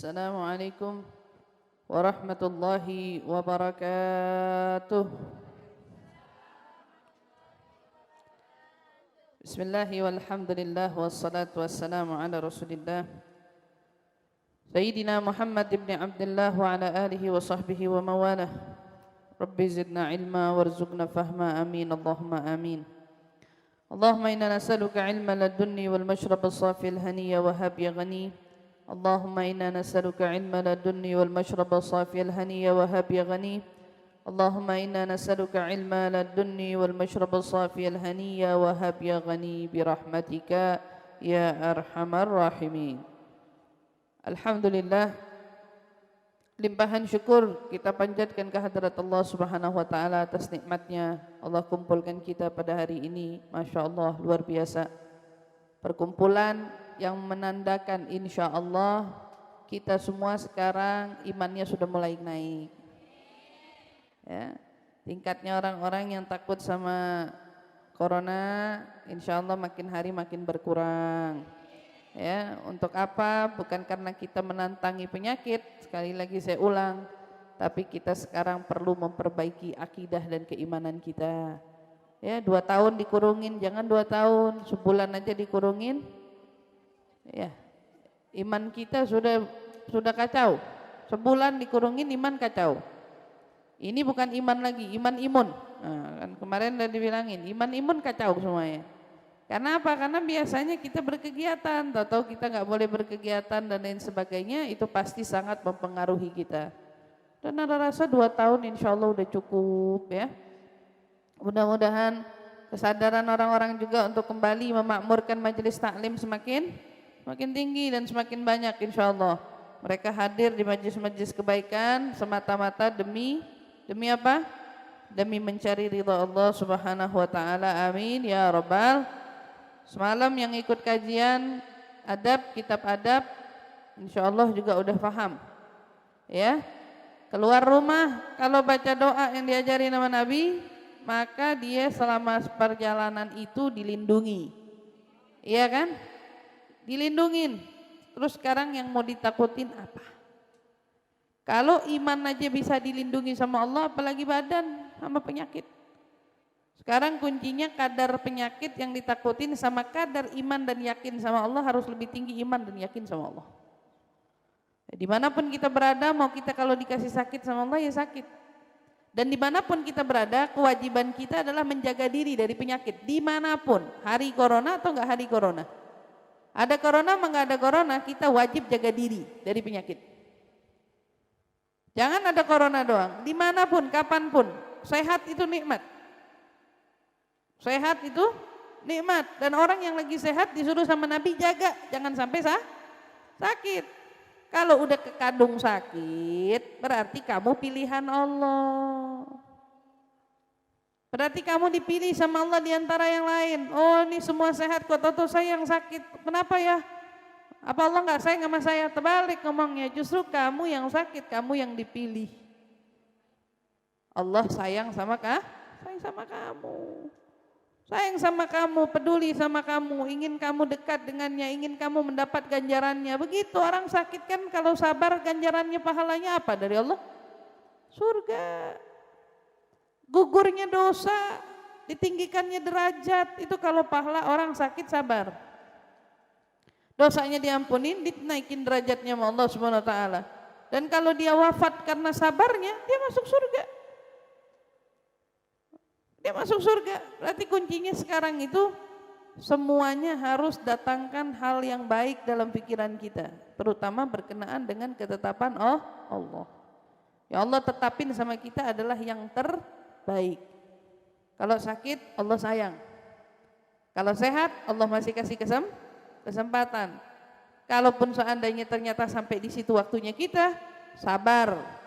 Assalamualaikum warahmatullahi wabarakatuh. Bismillahi walhamdulillah wassalatu wassalamu ala rasulillah Sayyidina Muhammad ibn Abdullah wa ala alihi wa sahbihi wa mawalah. Rabbi zidna ilma warzuqna fahma, amin Allahumma amin. Allahumma inna nas'aluka ilma ladunni wal mashrab as-safi al-haniya wa hab ya ghani. Allahumma inna nas'aluka ilma ladunni wal mashrab as-safi al-haniya wa hab ya ghani. Allahumma inna nas'aluka ilma ladunni wal mashrab as-safi al-haniya wa hab ya ghani bi rahmatika ya arhamar rahimin. Alhamdulillah, limpahan syukur kita panjatkan kehadrat Allah Subhanahu wa taala atas nikmatnya Allah kumpulkan kita pada hari ini. Masya Allah, luar biasa. Perkumpulan yang menandakan insya Allah kita semua sekarang imannya sudah mulai naik. Ya, tingkatnya orang-orang yang takut sama corona insya Allah makin hari makin berkurang. Ya, untuk apa? Bukan karena kita menantangi penyakit, sekali lagi saya ulang, tapi kita sekarang perlu memperbaiki akidah dan keimanan kita. Ya, 2 tahun dikurungin, jangan 2 tahun, sebulan aja dikurungin. Ya, iman kita sudah kacau. Sebulan dikurungin iman kacau. Ini bukan iman lagi, iman imun. Nah, kan kemarin udah dibilangin, iman imun kacau semuanya. Karena apa? Karena biasanya kita berkegiatan, tahu-tahu kita nggak boleh berkegiatan dan lain sebagainya, itu pasti sangat mempengaruhi kita. Dan ada rasa 2 tahun insya Allah udah cukup ya. Mudah-mudahan kesadaran orang-orang juga untuk kembali memakmurkan majelis taklim semakin tinggi dan semakin banyak insya Allah. Mereka hadir di majelis-majelis kebaikan semata-mata demi apa? Demi mencari ridha Allah Subhanahu wa taala. Amin ya rabbal. Semalam yang ikut kajian adab, kitab adab, insya Allah juga udah paham. Ya, keluar rumah kalau baca doa yang diajari nama Nabi, maka dia selama perjalanan itu dilindungi. Iya kan? Dilindungin. Terus sekarang yang mau ditakutin apa? Kalau iman aja bisa dilindungi sama Allah, apalagi badan sama penyakit. Sekarang kuncinya kadar penyakit yang ditakutin sama kadar iman dan yakin sama Allah harus lebih tinggi iman dan yakin sama Allah. Dimanapun kita berada, mau kita kalau dikasih sakit sama Allah ya sakit. Dan dimanapun kita berada, kewajiban kita adalah menjaga diri dari penyakit. Dimanapun, hari corona atau enggak hari corona. Ada corona atau enggak ada corona, kita wajib jaga diri dari penyakit. Jangan ada corona doang, dimanapun, kapanpun, sehat itu nikmat. Sehat itu nikmat, dan orang yang lagi sehat disuruh sama Nabi jaga, jangan sampai sakit. Kalau udah kekandung sakit, berarti kamu pilihan Allah. Berarti kamu dipilih sama Allah di antara yang lain. Oh, ini semua sehat kok, tahu saya yang sakit. Kenapa ya? Apa Allah enggak sayang sama saya? Terbalik ngomongnya, justru kamu yang sakit, kamu yang dipilih. Allah sayang sama sayang sama kamu. Sayang sama kamu, peduli sama kamu, ingin kamu dekat dengannya, ingin kamu mendapat ganjarannya. Begitu orang sakit kan kalau sabar ganjarannya pahalanya apa dari Allah? Surga. Gugurnya dosa, ditinggikannya derajat, itu kalau pahala orang sakit sabar. Dosanya diampunin, dinaikin derajatnya sama Allah Subhanahu wa taala. Dan kalau dia wafat karena sabarnya, dia masuk surga. Dia masuk surga. Berarti kuncinya sekarang itu semuanya harus datangkan hal yang baik dalam pikiran kita, terutama berkenaan dengan ketetapan Allah. Ya Allah tetapin sama kita adalah yang terbaik. Kalau sakit Allah sayang. Kalau sehat Allah masih kasih kesempatan. Kalaupun seandainya ternyata sampai di situ waktunya kita sabar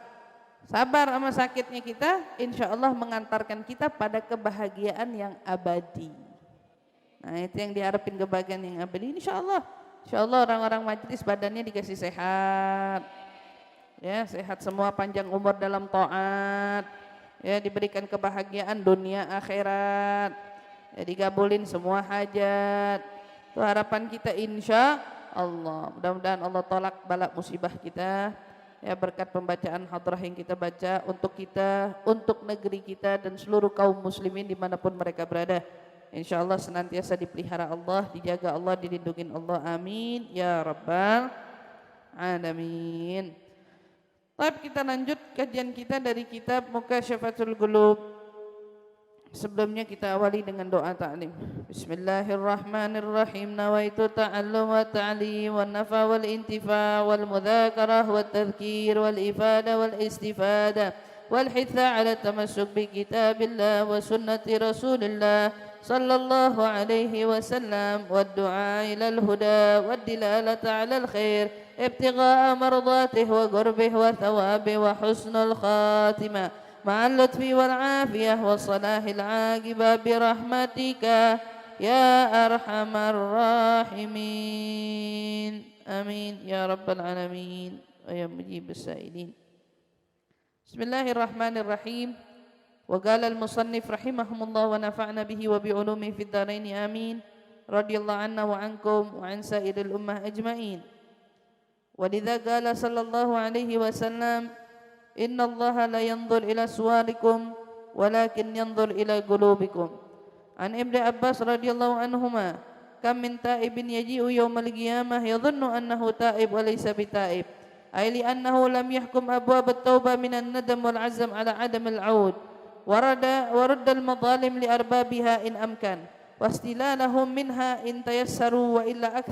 sama sakitnya kita, insya Allah mengantarkan kita pada kebahagiaan yang abadi. Nah itu yang diharapin, kebahagiaan yang abadi. Insya Allah orang-orang majelis badannya dikasih sehat, ya sehat semua, panjang umur dalam taat, ya diberikan kebahagiaan dunia akhirat, ya digabulin semua hajat. Itu harapan kita insya Allah. Mudah-mudahan Allah tolak balak musibah kita. Ya, berkat pembacaan hadrah yang kita baca untuk kita, untuk negeri kita dan seluruh kaum muslimin dimanapun mereka berada. InsyaAllah senantiasa dipelihara Allah, dijaga Allah, dilindungi Allah. Amin ya rabbal alamin. Baik, kita lanjut kajian kita dari kitab Mukasyafatul Qulub. Sebelumnya kita awali dengan doa ta'lim. Bismillahirrahmanirrahim. Nawaitu ta'allum wa ta'lim wa nafa wal intifa wal mudzakarah wa tadhkir wal ifada wal istifada wal hitha ala tamassuk bi kitabillah wa sunnati rasulillah sallallahu alaihi wasallam wa du'a ila al huda wa dilalata ala al khair ibtigha'a mardatihi wa qurbihi wa thawabihi wa husnul khatimah مع اللطف والعافية وصلاح العاقبة برحمتك يا أرحم الراحمين آمين يا رب العالمين ويا مجيب السائلين. بسم الله الرحمن الرحيم. وقال المصنف رحمهم الله ونفعنا به وبعلومه في الدارين آمين. رضي الله عنا وعنكم وعن سائر الأمة أجمعين. ولذا قال صلى الله عليه وسلم إن الله لا ينظر إلى صوركم ولكن ينظر إلى قلوبكم. عن ابن عباس رضي الله عنهما كم من تائب يجيء يوم القيامة يظن أنه تائب وليس بتائب أي لأنه لم يحكم أبواب التوبة من الندم والعزم على عدم العود ورد المظالم لأربابها إن أمكن واستلالهم منها إن تيسروا وإلا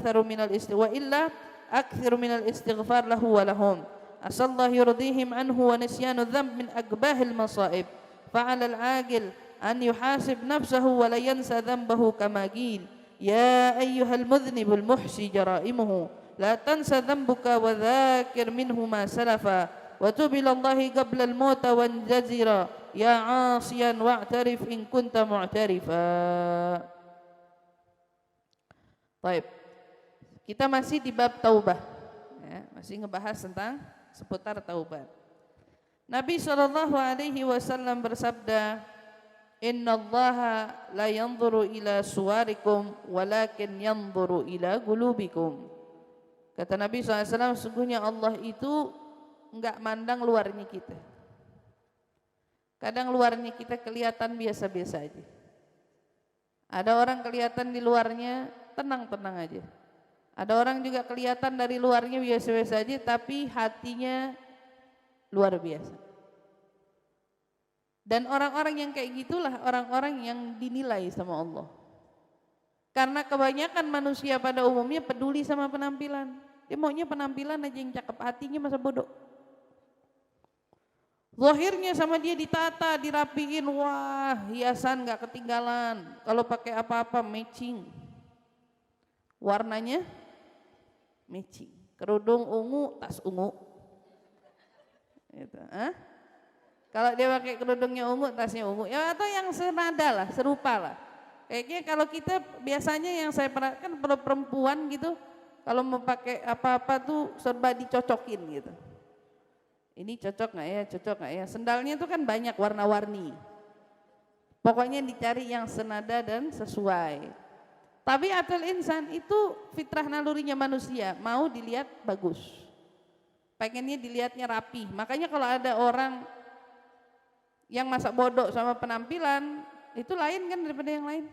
أكثر من الاستغفار له ولهم. أسأل الله يرضيهم عنه ونسيان الذنب من أقباه المصائب. فعلى العاقل أن يحاسب نفسه ولا ينسى ذنبه كما قيل يا أيها المذنب المحصي جرائمه لا تنسى ذنبك وذاكر منه ما سلفا وتب إلى الله قبل الموت وانجزرا يا عاصيا واعترف إن كنت معترفا. Baik, kita masih di bab taubah ya, masih ngebahas tentang seputar taubat. Nabi SAW bersabda, Innallaha la yanzuru ila suwarikum walakin yanzuru ila qulubikum. Kata Nabi SAW, sesungguhnya Allah itu enggak mandang luarnya kita. Kadang luarnya kita kelihatan biasa-biasa aja. Ada orang kelihatan di luarnya tenang-tenang aja. Ada orang juga kelihatan dari luarnya biasa-biasa aja, tapi hatinya luar biasa. Dan orang-orang yang kayak gitulah orang-orang yang dinilai sama Allah. Karena kebanyakan manusia pada umumnya peduli sama penampilan. Dia maunya penampilan aja yang cakep, hatinya masa bodoh. Zahirnya sama dia ditata, dirapiin, wah hiasan gak ketinggalan. Kalau pakai apa-apa matching. Warnanya matching, kerudung ungu, tas ungu. Gitu. Kalau dia pakai kerudungnya ungu, tasnya ungu, ya atau yang senada lah, serupa lah. Kayaknya kalau kita biasanya yang saya perhatikan perempuan gitu, kalau mau pakai apa-apa tuh serba dicocokin gitu. Ini cocok nggak ya, cocok nggak ya? Sendalnya tuh kan banyak warna-warni. Pokoknya dicari yang senada dan sesuai. Tapi atal insan itu fitrah nalurinya manusia, mau dilihat bagus. Pengennya dilihatnya rapi. Makanya kalau ada orang yang masa bodoh sama penampilan, itu lain kan daripada yang lain.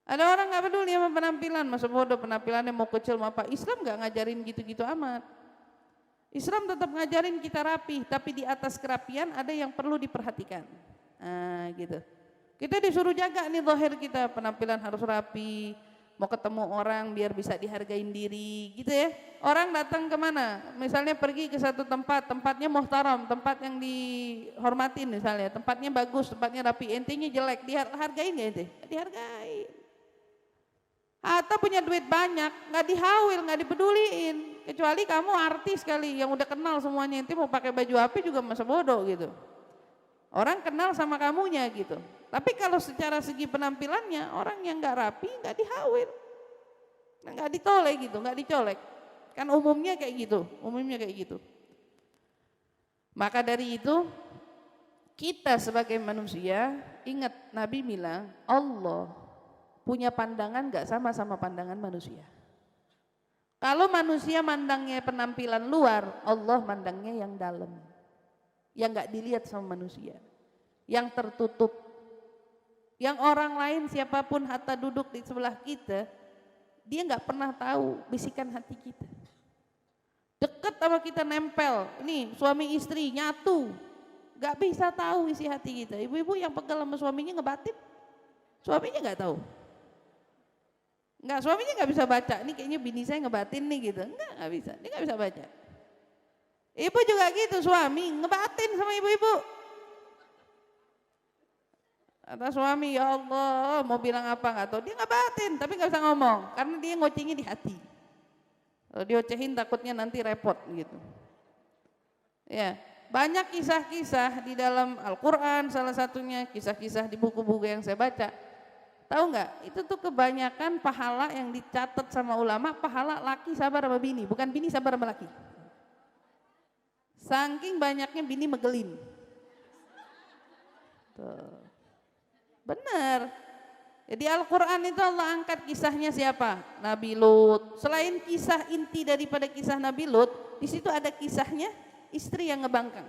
Ada orang gak peduli sama penampilan, masa bodoh penampilannya mau kecil mau apa. Islam gak ngajarin gitu-gitu amat. Islam tetap ngajarin kita rapi, tapi di atas kerapian ada yang perlu diperhatikan. Nah gitu. Kita disuruh jaga nih zahir kita, penampilan harus rapi, mau ketemu orang biar bisa dihargain diri, gitu ya. Orang datang kemana? Misalnya pergi ke satu tempat, tempatnya muhtaram, tempat yang dihormatin misalnya, tempatnya bagus, tempatnya rapi, intinya jelek, dihargain gak ente? Dihargain. Atau punya duit banyak, nggak dihawil, nggak dipeduliin. Kecuali kamu artis kali, yang udah kenal semuanya, ente mau pakai baju apa juga masa bodoh gitu. Orang kenal sama kamunya gitu. Tapi kalau secara segi penampilannya orang yang nggak rapi nggak dihawil, nggak ditoleh gitu, nggak dicolek. Kan umumnya kayak gitu, Maka dari itu kita sebagai manusia ingat Nabi bilang Allah punya pandangan nggak sama pandangan manusia. Kalau manusia mandangnya penampilan luar, Allah mandangnya yang dalam, yang nggak dilihat sama manusia, yang tertutup, yang orang lain siapapun hatta duduk di sebelah kita, dia nggak pernah tahu bisikan hati kita. Deket sama kita nempel, ini suami istri nyatu, nggak bisa tahu isi hati kita. Ibu-ibu yang pegal sama suaminya ngebatin, suaminya nggak tahu. Enggak, suaminya nggak bisa baca, ini kayaknya bini saya ngebatin nih gitu. Nggak bisa, dia nggak bisa baca. Ibu juga gitu, suami ngebatin sama ibu-ibu. Kata suami, ya Allah mau bilang apa nggak tahu, dia ngebatin tapi nggak bisa ngomong karena dia ngocengnya di hati. Kalau diocehin takutnya nanti repot gitu. Ya, banyak kisah-kisah di dalam Al-Quran, salah satunya kisah-kisah di buku-buku yang saya baca. Tahu nggak? Itu tuh kebanyakan pahala yang dicatat sama ulama, pahala laki sabar sama bini, bukan bini sabar sama laki. Saking banyaknya bini megelin. Tuh. Benar. Jadi Al-Quran itu Allah angkat kisahnya siapa? Nabi Lut. Selain kisah inti daripada kisah Nabi Lut, di situ ada kisahnya istri yang ngebangkang.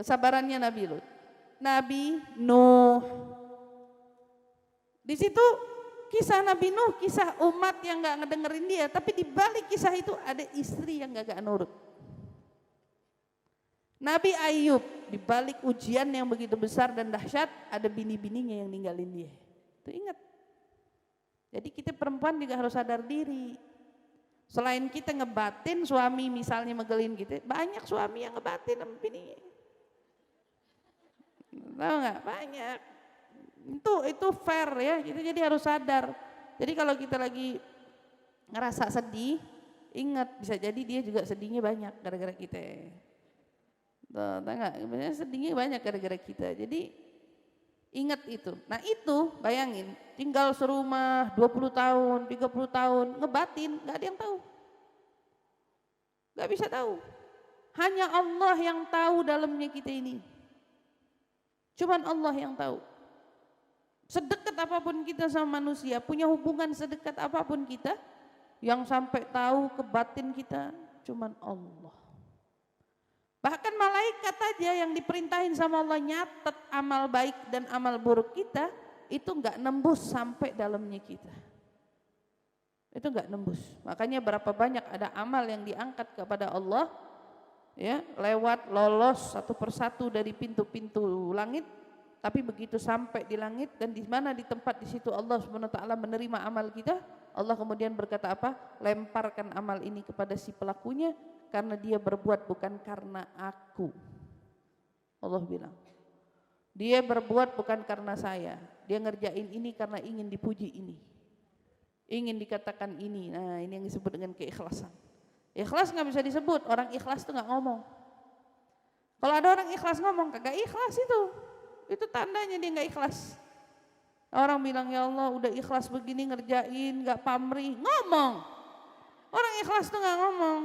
Kesabarannya Nabi Lut. Nabi Nuh. Di situ kisah Nabi Nuh, kisah umat yang nggak ngedengerin dia, tapi di balik kisah itu ada istri yang gak nurut. Nabi Ayub, di balik ujian yang begitu besar dan dahsyat, ada bini-bininya yang ninggalin dia. Itu ingat. Jadi kita perempuan juga harus sadar diri. Selain kita ngebatin suami misalnya megelin gitu, banyak suami yang ngebatin sama bininya. Tahu nggak? Banyak. Itu fair ya, kita jadi harus sadar. Jadi kalau kita lagi ngerasa sedih, ingat bisa jadi dia juga sedihnya banyak gara-gara kita. Tuh, enggak, sebenarnya sedihnya banyak gara-gara kita. Jadi ingat itu. Nah itu bayangin, tinggal serumah 20 tahun, 30 tahun, ngebatin, nggak ada yang tahu. Nggak bisa tahu. Hanya Allah yang tahu dalamnya kita ini. Cuman Allah yang tahu. Sedekat apapun kita sama manusia, punya hubungan sedekat apapun kita, yang sampai tahu ke batin kita cuman Allah. Bahkan malaikat aja yang diperintahin sama Allah nyatet amal baik dan amal buruk kita, itu enggak nembus sampai dalamnya kita. Itu enggak nembus. Makanya berapa banyak ada amal yang diangkat kepada Allah, ya, lewat lolos satu persatu dari pintu-pintu langit. Tapi begitu sampai di langit dan di mana di tempat di situ Allah Subhanahu wa taala menerima amal kita, Allah kemudian berkata apa? Lemparkan amal ini kepada si pelakunya karena dia berbuat bukan karena aku. Allah bilang. Dia berbuat bukan karena saya. Dia ngerjain ini karena ingin dipuji ini. Ingin dikatakan ini. Nah, ini yang disebut dengan keikhlasan. Ikhlas nggak bisa disebut, orang ikhlas tuh nggak ngomong. Kalau ada orang ikhlas ngomong, kagak ikhlas itu tandanya dia nggak ikhlas. Orang bilang ya Allah udah ikhlas begini ngerjain nggak pamrih, ngomong. Orang ikhlas tuh nggak ngomong.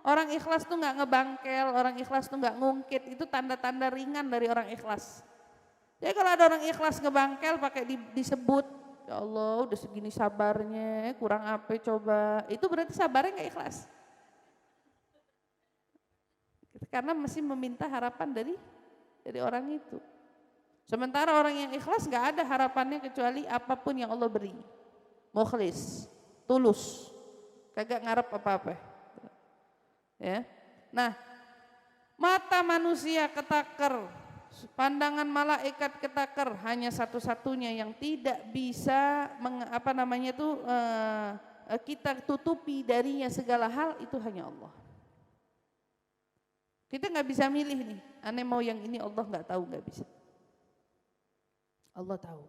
Orang ikhlas tuh nggak ngebangkel, orang ikhlas tuh nggak ngungkit. Itu tanda-tanda ringan dari orang ikhlas. Jadi kalau ada orang ikhlas ngebangkel pakai disebut, ya Allah udah segini sabarnya, kurang apa coba. Itu berarti sabarnya nggak ikhlas. Karena masih meminta harapan dari orang itu. Sementara orang yang ikhlas nggak ada harapannya kecuali apapun yang Allah beri. Mukhlis, tulus, kagak ngarep apa-apa. Ya. Nah, mata manusia ketaker, pandangan malaikat ketaker, hanya satu-satunya yang tidak bisa kita tutupi darinya segala hal itu hanya Allah. Kita nggak bisa milih nih, aneh mau yang ini Allah nggak tahu, nggak bisa. Allah tahu.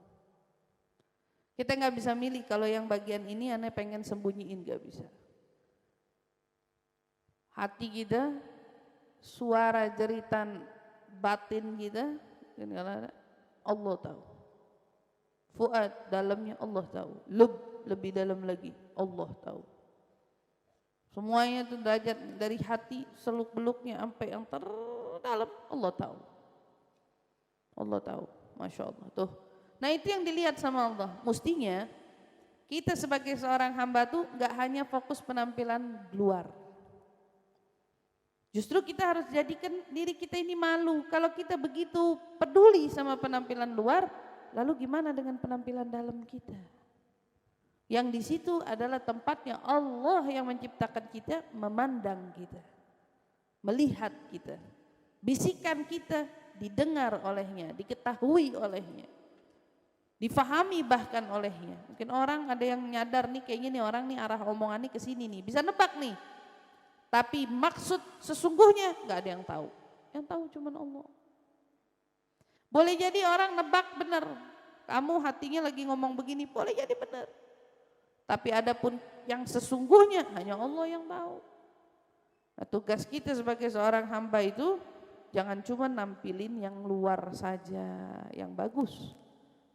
Kita nggak bisa milih kalau yang bagian ini aneh pengen sembunyiin, nggak bisa. Hati kita, suara jeritan batin kita, Allah tahu. Fuad dalamnya Allah tahu. Lebih dalam lagi Allah tahu. Semuanya itu derajat dari hati seluk-beluknya sampai yang terdalam Allah tahu. Allah tahu. Masya Allah tuh. Nah itu yang dilihat sama Allah. Mestinya Kita sebagai seorang hamba tuh nggak hanya fokus penampilan luar. Justru kita harus jadikan diri kita ini malu. Kalau kita begitu peduli sama penampilan luar, lalu gimana dengan penampilan dalam kita? Yang di situ adalah tempatnya Allah yang menciptakan kita, memandang kita, melihat kita, bisikan kita didengar olehnya, diketahui olehnya, difahami bahkan olehnya. Mungkin orang ada yang nyadar nih, kayaknya nih orang nih arah omongan nih ke sini nih, bisa nebak nih. Tapi maksud sesungguhnya nggak ada yang tahu. Yang tahu cuma Allah. Boleh jadi orang nebak benar. Kamu hatinya lagi ngomong begini, boleh jadi benar. Tapi adapun yang sesungguhnya hanya Allah yang tahu. Nah, tugas kita sebagai seorang hamba itu jangan cuma nampilin yang luar saja, yang bagus.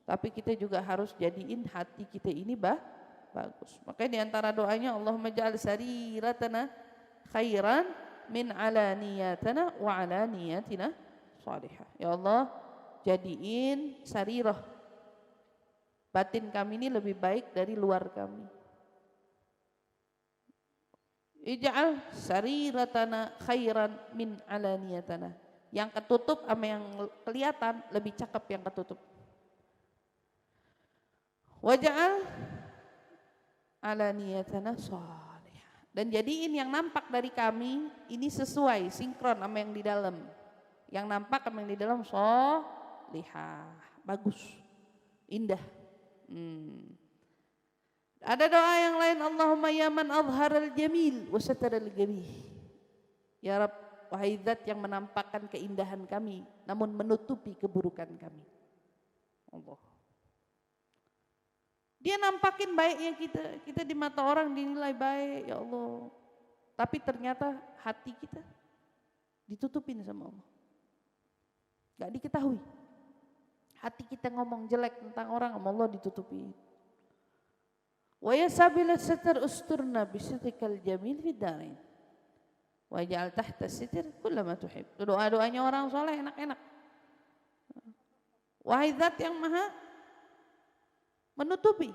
Tapi kita juga harus jadiin hati kita ini bagus. Makanya di antara doanya Allahumma ja'al sariratana khairan min alaniyatana wa alaniyatina salihah. Ya Allah, jadiin sarirah batin kami ini lebih baik dari luar kami. Ij'al sariratana khairan min alaniyatana. Yang ketutup sama yang kelihatan lebih cakep yang ketutup. Waj'al alaniyatana salihah. Dan jadiin yang nampak dari kami ini sesuai, sinkron sama yang di dalam. Yang nampak sama yang di dalam salihah, bagus, indah. Ada doa yang lain, Allahumma ya man azharal jamil wa sataral jamil. Ya Rabb, wahai zat yang menampakkan keindahan kami namun menutupi keburukan kami. Allah. Dia nampakin baiknya kita di mata orang dinilai baik, ya Allah. Tapi ternyata hati kita ditutupin sama Allah. Gak diketahui. Hati kita ngomong jelek tentang orang, sama Allah ditutupi. Wa yasabila satar usturna bisitrikal jamil fid darain. Wa ja'al tahta sitir kullama tuhib. Doa-doanya orang soleh enak-enak. Wahai zat yang maha menutupi.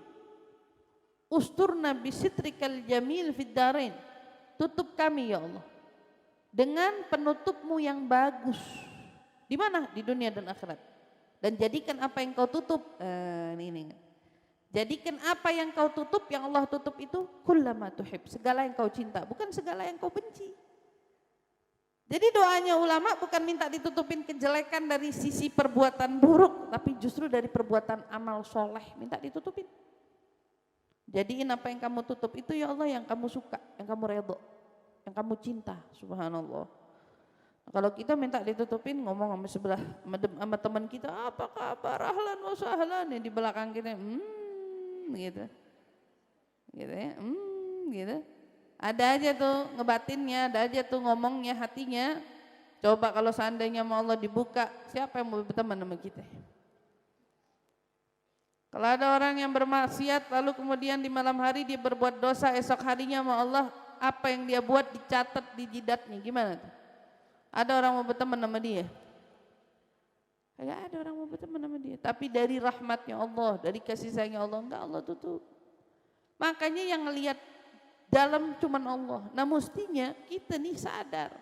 Usturna bisitrikal jamil fid darain. Tutup kami ya Allah dengan penutupmu yang bagus. Di mana? Di dunia dan akhirat. Dan jadikan apa yang kau tutup, ini. Jadikan apa yang kau tutup, yang Allah tutup itu kullama tuhib, segala yang kau cinta, bukan segala yang kau benci. Jadi doanya ulama bukan minta ditutupin kejelekan dari sisi perbuatan buruk, tapi justru dari perbuatan amal soleh minta ditutupin. Jadiin apa yang kamu tutup itu ya Allah yang kamu suka, yang kamu redho, yang kamu cinta, subhanallah. Kalau kita minta ditutupin, ngomong sama sebelah sama teman kita, apa kabar, ahlan wa sahlan, yang di belakang kita, gitu ya, gitu. Ada aja tuh ngebatinnya, ada aja tuh ngomongnya, hatinya. Coba kalau seandainya mau Allah dibuka, siapa yang mau berteman sama kita? Kalau ada orang yang bermaksiat, lalu kemudian di malam hari dia berbuat dosa, esok harinya sama Allah, apa yang dia buat dicatat di jidatnya, gimana tuh? Ada orang mau berteman sama dia? Enggak ada orang mau berteman sama dia. Tapi dari rahmatnya Allah, dari kasih sayangnya Allah, enggak, Allah tutup. Makanya yang ngelihat dalam cuman Allah. Nah mestinya kita nih sadar.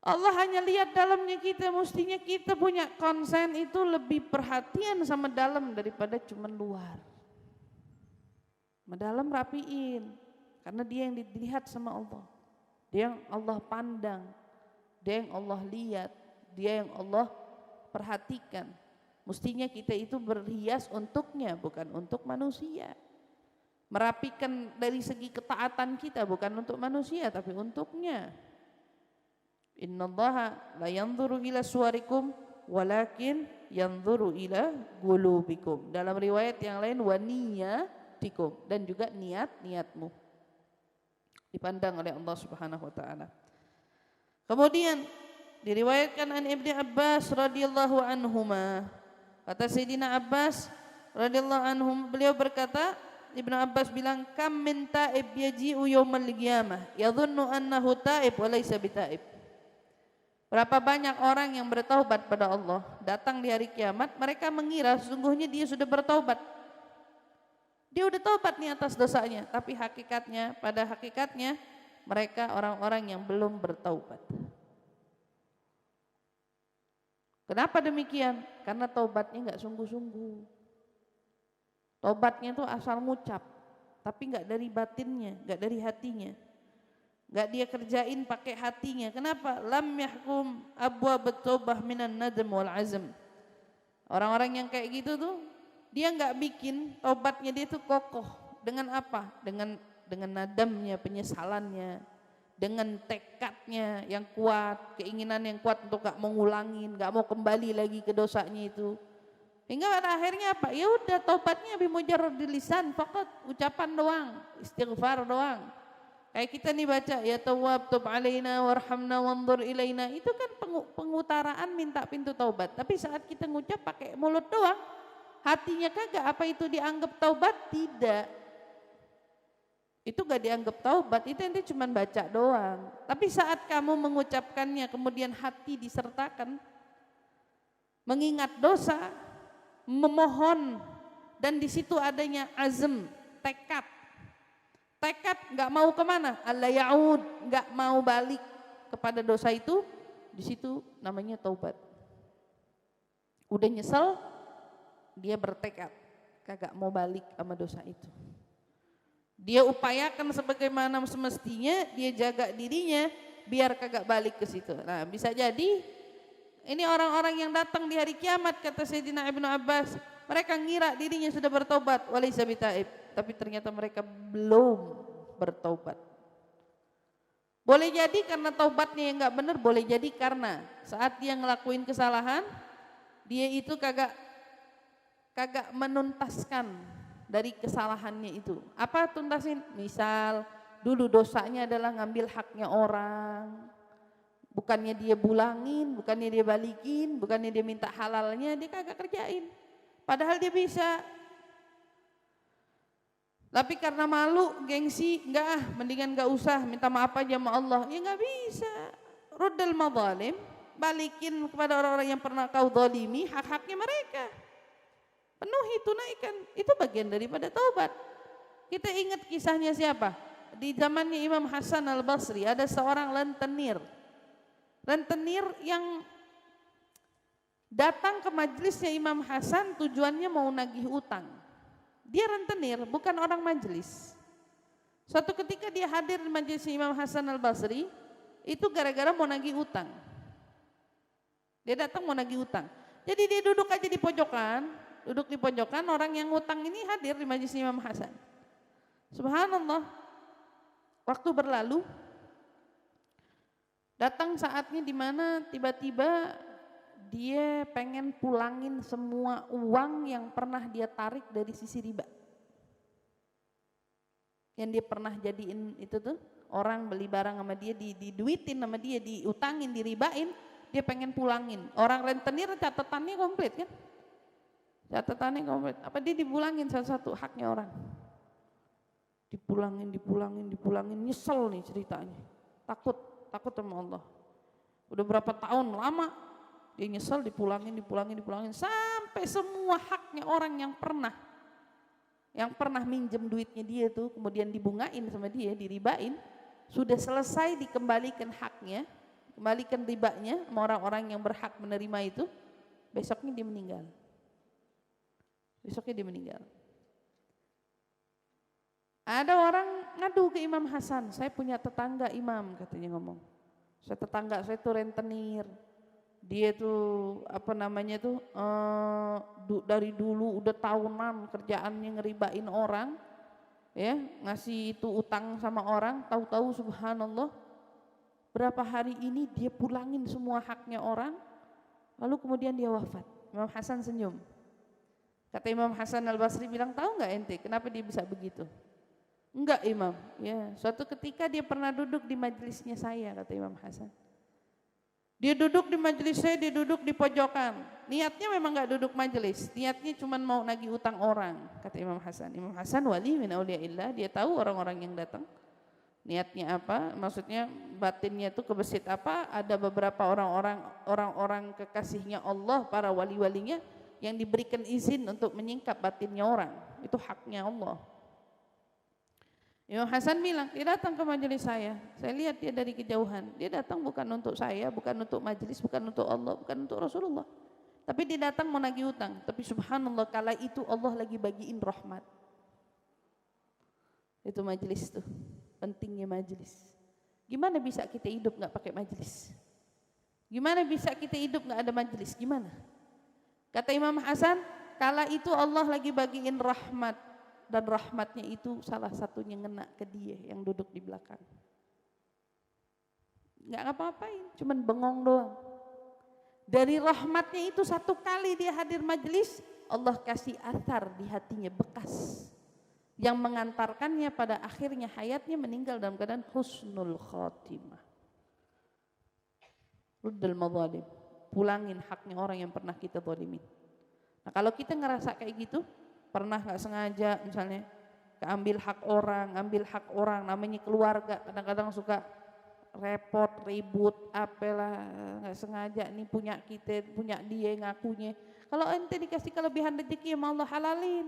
Allah hanya lihat dalamnya kita, mestinya kita punya konsen itu lebih perhatian sama dalam daripada cuman luar. Sama dalam rapiin, karena dia yang dilihat sama Allah. Dia yang Allah pandang, dia yang Allah lihat, dia yang Allah perhatikan. Mestinya kita itu berhias untuknya, bukan untuk manusia. Merapikan dari segi ketaatan kita, bukan untuk manusia, tapi untuknya. Innallaha la yanzuru ila suwarikum, walakin yanzuru ila qulubikum. Dalam riwayat yang lain, wa niyatikum, dan juga niat-niatmu dipandang oleh Allah Subhanahu wa taala. Kemudian diriwayatkan an Ibnu Abbas radhiyallahu anhuma, kata Sayyidina Abbas radhiyallahu anhum, beliau berkata, Ibnu Abbas bilang, kam min ta'ib yaji'u yaumal qiyamah yadhunnu annahu ta'ib wa laysa bita'ib. Berapa banyak orang yang bertaubat pada Allah datang di hari kiamat, mereka mengira sesungguhnya dia sudah bertaubat, Dia udah taubat nih atas dosanya, tapi pada hakikatnya mereka orang-orang yang belum bertaubat. Kenapa demikian? Karena taubatnya nggak sungguh-sungguh. Taubatnya itu asal ngucap, tapi nggak dari batinnya, nggak dari hatinya, nggak dia kerjain pakai hatinya. Kenapa? Lam yahkum abwabut taubah minan nadam wal azm. Orang-orang yang kayak gitu tuh, dia nggak bikin taubatnya dia tuh kokoh. Dengan apa? Dengan nadamnya, penyesalannya, dengan tekadnya yang kuat, keinginan yang kuat untuk gak mau ngulangin, gak mau kembali lagi ke dosanya itu. Hingga pada akhirnya apa? Ya udah taubatnya bimujarradil lisan, faqat ucapan doang, istighfar doang. Kayak kita nih baca ya Tawwab tub alaina warhamna wanzur ilaina, itu kan pengutaraan minta pintu taubat. Tapi saat kita ngucap pakai mulut doang, hatinya kagak, apa itu dianggap taubat? Tidak. Itu gak dianggap taubat, itu nanti cuma baca doang. Tapi saat kamu mengucapkannya kemudian hati disertakan mengingat dosa, memohon, dan di situ adanya azm, tekad nggak mau kemana, alla yaud, nggak mau balik kepada dosa itu, di situ namanya taubat. Udah nyesel, dia bertekad kagak mau balik sama dosa itu. Dia upayakan sebagaimana semestinya, dia jaga dirinya biar kagak balik ke situ. Nah, bisa jadi ini orang-orang yang datang di hari kiamat, kata Sayyidina Ibnu Abbas, mereka ngira dirinya sudah bertobat, walaysa bitaib, tapi ternyata mereka belum bertobat. Boleh jadi karena taubatnya yang enggak benar, boleh jadi karena saat dia ngelakuin kesalahan, dia itu kagak menuntaskan dari kesalahannya itu. Apa tuntasin? Misal dulu dosanya adalah ngambil haknya orang, bukannya dia bulangin, bukannya dia balikin, bukannya dia minta halalnya, dia kagak kerjain. Padahal dia bisa. Tapi karena malu, gengsi, mendingan enggak usah, minta maaf aja sama Allah. Ya enggak bisa. Ruddal madzalim, balikin kepada orang-orang yang pernah kau zalimi hak-haknya mereka. Penuhi, tunaikan, itu bagian daripada taubat. Kita ingat kisahnya siapa? Di zamannya Imam Hasan al-Basri ada seorang rentenir yang datang ke majelisnya Imam Hasan tujuannya mau nagih utang. Dia rentenir, bukan orang majelis. Suatu ketika dia hadir di majelisnya Imam Hasan al-Basri, itu gara-gara mau nagih utang. Dia datang mau nagih utang. Jadi dia duduk aja di pojokan, orang yang ngutang ini hadir di majelis Imam Hasan. Subhanallah, waktu berlalu, datang saatnya di mana tiba-tiba dia pengen pulangin semua uang yang pernah dia tarik dari sisi riba. Yang dia pernah jadiin itu tuh, orang beli barang sama dia, diduitin sama dia, diutangin, diribain, dia pengen pulangin. Orang rentenir catatannya komplit kan? Catatannya komplit. Apa dia dipulangin satu-satu haknya orang? Dipulangin, nyesel nih ceritanya. Takut sama Allah. Udah berapa tahun lama dia nyesel, dipulangin sampai semua haknya orang yang pernah minjem duitnya dia tuh kemudian dibungain sama dia, diribain, sudah selesai dikembalikan haknya, kembalikan ribanya sama orang-orang yang berhak menerima itu. Besoknya dia meninggal. Ada orang ngadu ke Imam Hasan, saya punya tetangga imam, katanya ngomong. Tetangga saya tuh rentenir. Dia tuh dari dulu udah tahunan kerjaannya ngeribain orang, ya, ngasih itu utang sama orang, tahu-tahu subhanallah berapa hari ini dia pulangin semua haknya orang, lalu kemudian dia wafat. Imam Hasan senyum. Kata Imam Hasan al-Basri bilang, tahu nggak ente kenapa dia bisa begitu? Enggak Imam, ya, suatu ketika dia pernah duduk di majelisnya saya, kata Imam Hasan. Dia duduk di majelis saya, dia duduk di pojokan. Niatnya memang nggak duduk majelis, niatnya cuma mau nagih utang orang, kata Imam Hasan. Imam Hasan wali min auliyaillah, dia tahu orang-orang yang datang niatnya apa, maksudnya batinnya itu kebesit apa. Ada beberapa orang-orang kekasihnya Allah, para wali-walinya yang diberikan izin untuk menyingkap batinnya orang. itu haknya Allah. Imam Hasan bilang, dia datang ke majelis saya lihat dia dari kejauhan, dia datang bukan untuk saya, bukan untuk majelis, bukan untuk Allah, bukan untuk Rasulullah, tapi dia datang mau nagih hutang. Tapi subhanallah, kala itu Allah lagi bagiin rahmat. Itu majelis tuh, pentingnya majelis. Gimana bisa kita hidup nggak pakai majelis? Gimana bisa kita hidup nggak ada majelis? Gimana? Kata Imam Hasan, kala itu Allah lagi bagiin rahmat. Dan rahmatnya itu salah satunya ngena ke dia yang duduk di belakang. Nggak ngapa-ngapain, cuman bengong doang. Dari rahmatnya itu satu kali dia hadir majelis, Allah kasih athar di hatinya, bekas. Yang mengantarkannya pada akhirnya hayatnya meninggal dalam keadaan husnul khatimah. Ruddul madzalim, pulangin haknya orang yang pernah kita zalimin. Nah kalau kita ngerasa kayak gitu, pernah nggak sengaja misalnya keambil hak orang, namanya keluarga kadang-kadang suka repot, ribut, apalah, nggak sengaja nih punya kita, punya dia ngakunya. Kalau ente dikasih kelebihan rezeki sama Allah halalin.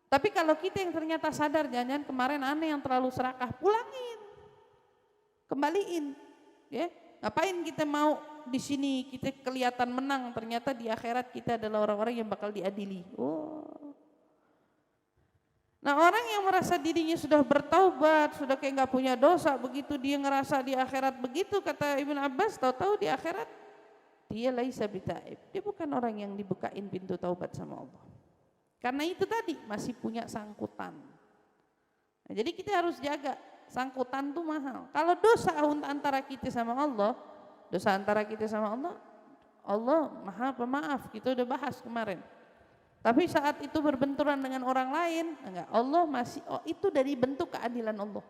Tapi kalau kita yang ternyata sadar jangan kemarin aneh yang terlalu serakah, pulangin, kembaliin, ya. Ngapain kita mau di sini kita kelihatan menang, ternyata di akhirat kita adalah orang-orang yang bakal diadili. Nah orang yang merasa dirinya sudah bertaubat, sudah kayak nggak punya dosa, begitu dia ngerasa di akhirat begitu, kata Ibn Abbas, tahu-tahu di akhirat dia laisa bitaib, dia bukan orang yang dibukain pintu taubat sama Allah. Karena itu tadi masih punya sangkutan. Nah, jadi kita harus jaga, sangkutan tuh mahal. Kalau dosa antara kita sama Allah, Allah Maha Pemaaf, kita udah bahas kemarin. Tapi saat itu berbenturan dengan orang lain, enggak, Allah masih, itu dari bentuk keadilan Allah.